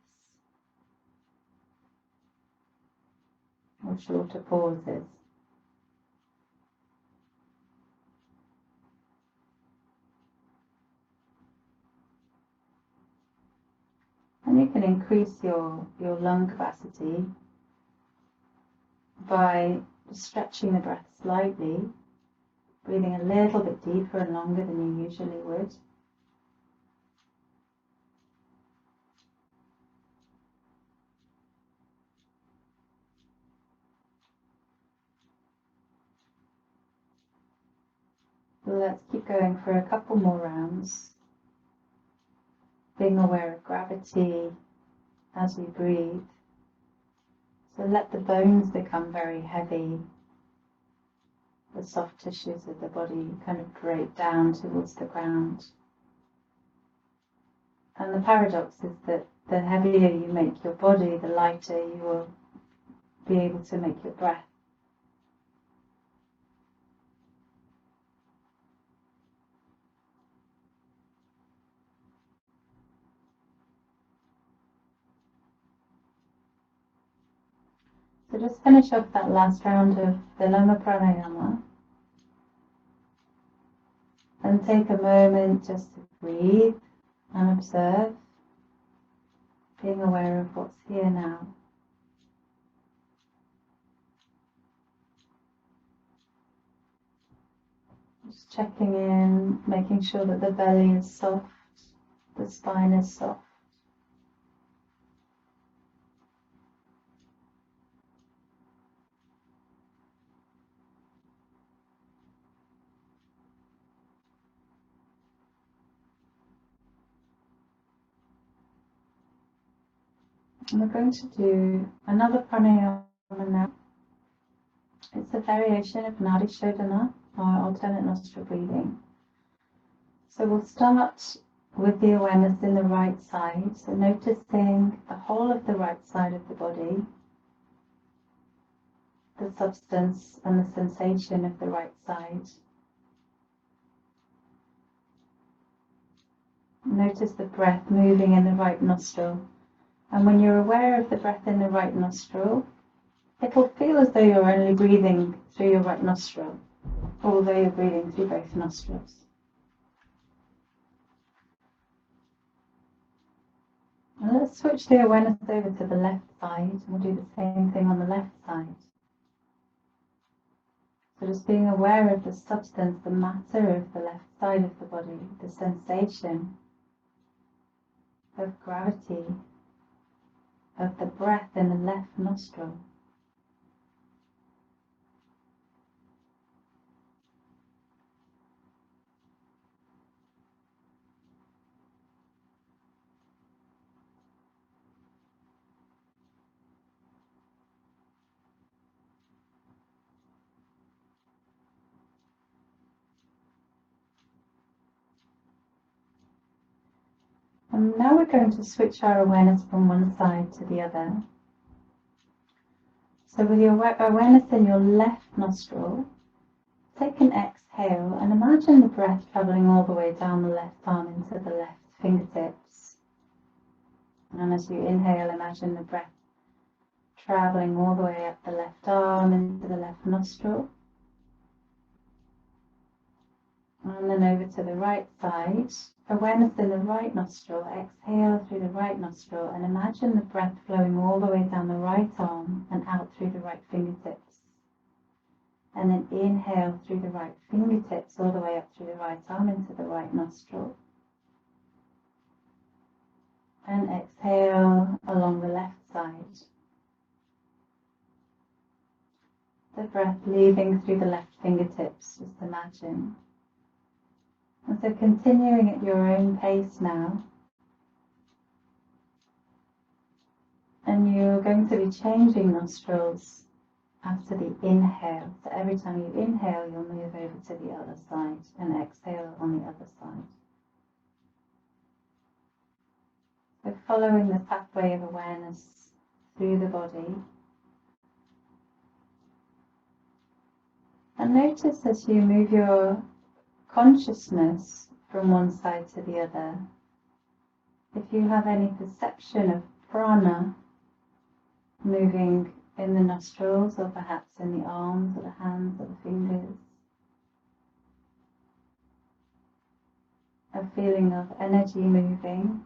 or shorter pauses. And you can increase your lung capacity by stretching the breath slightly, breathing a little bit deeper and longer than you usually would. Let's keep going for a couple more rounds, being aware of gravity, as you breathe. So let the bones become very heavy. The soft tissues of the body kind of drape down towards the ground. And the paradox is that the heavier you make your body, the lighter you will be able to make your breath. So just finish off that last round of Viloma Pranayama and take a moment just to breathe and observe, being aware of what's here now. Just checking in, making sure that the belly is soft, the spine is soft. And we're going to do another pranayama now. It's a variation of Nadi Shodhana, or alternate nostril breathing. So we'll start with the awareness in the right side, so noticing the whole of the right side of the body, the substance and the sensation of the right side. Notice the breath moving in the right nostril, and when you're aware of the breath in the right nostril, it'll feel as though you're only breathing through your right nostril, although you're breathing through both nostrils. And let's switch the awareness over to the left side, and we'll do the same thing on the left side. So just being aware of the substance, the matter of the left side of the body, the sensation of gravity, of the breath in the left nostril. And now we're going to switch our awareness from one side to the other. So with your awareness in your left nostril, take an exhale and imagine the breath travelling all the way down the left arm into the left fingertips. And as you inhale, imagine the breath travelling all the way up the left arm into the left nostril. And then over to the right side, awareness in the right nostril, exhale through the right nostril and imagine the breath flowing all the way down the right arm and out through the right fingertips. And then inhale through the right fingertips all the way up through the right arm into the right nostril. And exhale along the left side. The breath leaving through the left fingertips, just imagine. And so continuing at your own pace now. And you're going to be changing nostrils after the inhale. So every time you inhale, you'll move over to the other side and exhale on the other side. So following the pathway of awareness through the body. And notice as you move your consciousness from one side to the other, if you have any perception of prana moving in the nostrils or perhaps in the arms or the hands or the fingers, a feeling of energy moving.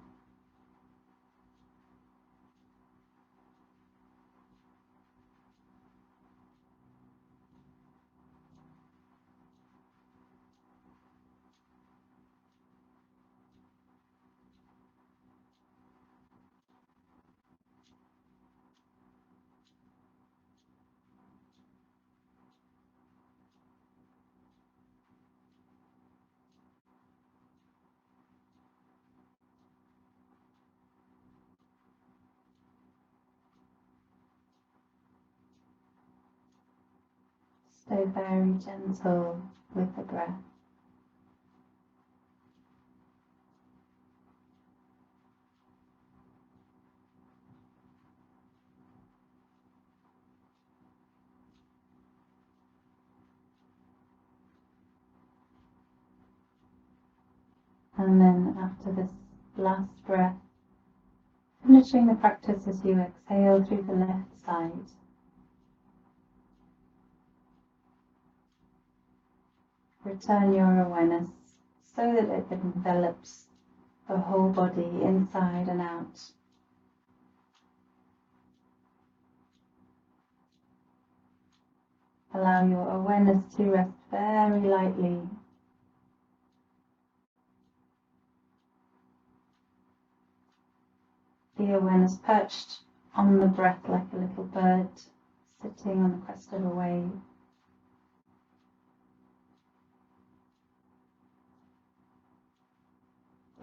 Stay very gentle with the breath. And then after this last breath, finishing the practice as you exhale through the left side. Return your awareness so that it envelops the whole body inside and out. Allow your awareness to rest very lightly. The awareness perched on the breath like a little bird sitting on the crest of a wave.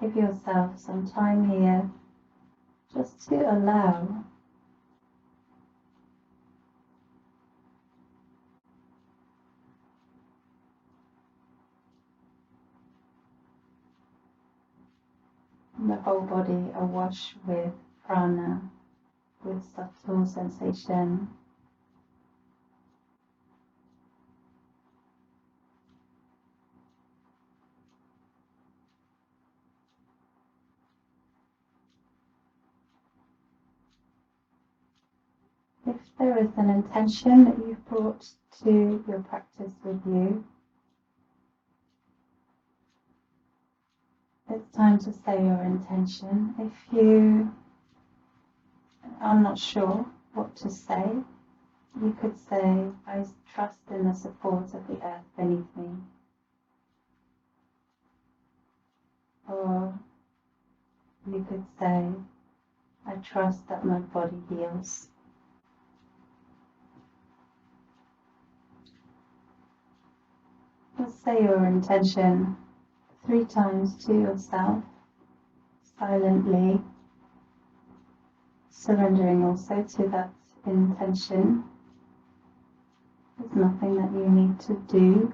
Give yourself some time here just to allow the whole body awash with prana, with subtle sensation. If there is an intention that you've brought to your practice with you, it's time to say your intention. If you are not sure what to say, you could say, I trust in the support of the earth beneath me. Or you could say, I trust that my body heals. Just say your intention 3 times to yourself, silently, surrendering also to that intention. There's nothing that you need to do